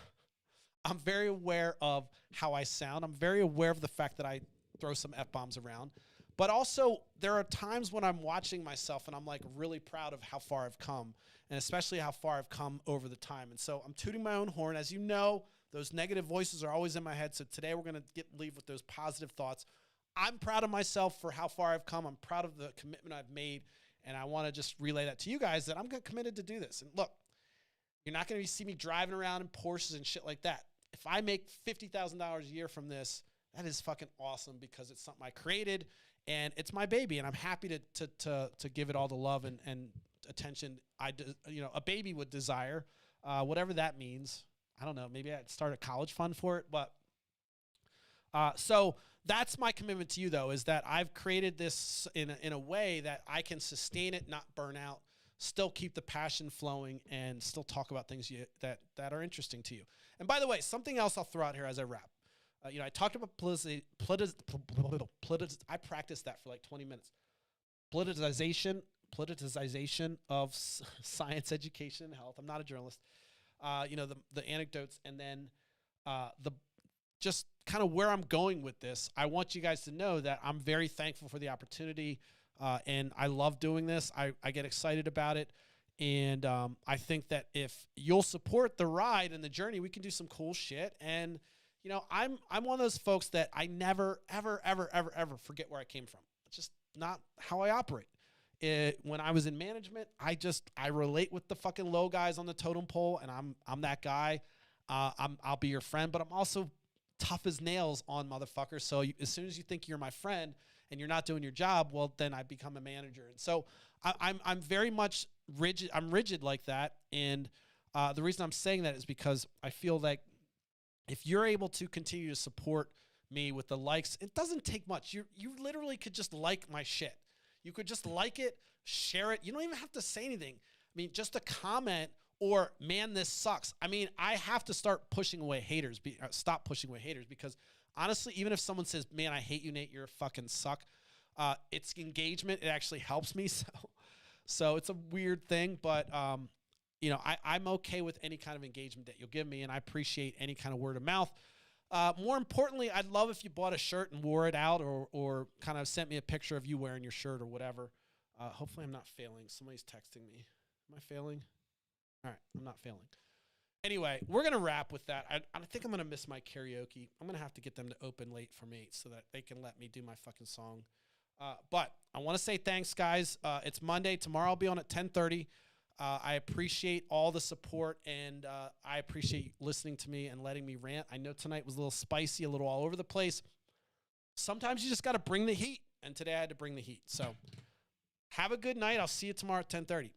I'm very aware of how I sound. I'm very aware of the fact that I throw some F-bombs around. But also, there are times when I'm watching myself and I'm like really proud of how far I've come, and especially how far I've come over the time. And so I'm tooting my own horn. As you know, those negative voices are always in my head. So today we're going to leave with those positive thoughts. I'm proud of myself for how far I've come. I'm proud of the commitment I've made. And I want to just relay that to you guys that I'm committed to do this. And look, you're not going to see me driving around in Porsches and shit like that. If I make $50,000 a year from this, that is fucking awesome because it's something I created and it's my baby. And I'm happy to give it all the love and attention a baby would desire, whatever that means. I don't know. Maybe I'd start a college fund for it. But so that's my commitment to you, though, is that I've created this in a way that I can sustain it, not burn out, still keep the passion flowing, and still talk about things that are interesting to you. And by the way, something else I'll throw out here as I wrap. I talked about I practiced that for like 20 minutes. Politicization of science, education, and health. I'm not a journalist. The anecdotes, and then the just kind of where I'm going with this. I want you guys to know that I'm very thankful for the opportunity, and I love doing this. I get excited about it. And I think that if you'll support the ride and the journey, we can do some cool shit. And, I'm one of those folks that I never, ever, ever, ever, ever forget where I came from. It's just not how I operate. When I was in management, I relate with the fucking low guys on the totem pole, and I'm that guy. I'll be your friend, but I'm also tough as nails on motherfuckers. So as soon as you think you're my friend and you're not doing your job, well, then I become a manager. And so I'm very much rigid. I'm rigid like that, and the reason I'm saying that is because I feel like if you're able to continue to support me with the likes, it doesn't take much. You literally could just like my shit. You could just like it, share it. You don't even have to say anything. I mean, just a comment or, man, this sucks. I mean, I have to start pushing away haters, stop pushing away haters, because honestly, even if someone says, man, I hate you, Nate, you're a fucking suck, it's engagement. It actually helps me. So it's a weird thing, but you know, I'm okay with any kind of engagement that you'll give me, and I appreciate any kind of word of mouth. More importantly, I'd love if you bought a shirt and wore it out, or kind of sent me a picture of you wearing your shirt or whatever. Hopefully I'm not failing. Somebody's texting me. Am I failing? All right, I'm not failing. Anyway, we're going to wrap with that. I think I'm going to miss my karaoke. I'm going to have to get them to open late for me so that they can let me do my fucking song. But I want to say thanks, guys. It's Monday. Tomorrow I'll be on at 10:30. I appreciate all the support, and I appreciate you listening to me and letting me rant. I know tonight was a little spicy, a little all over the place. Sometimes you just got to bring the heat, and today I had to bring the heat. So have a good night. I'll see you tomorrow at 10:30.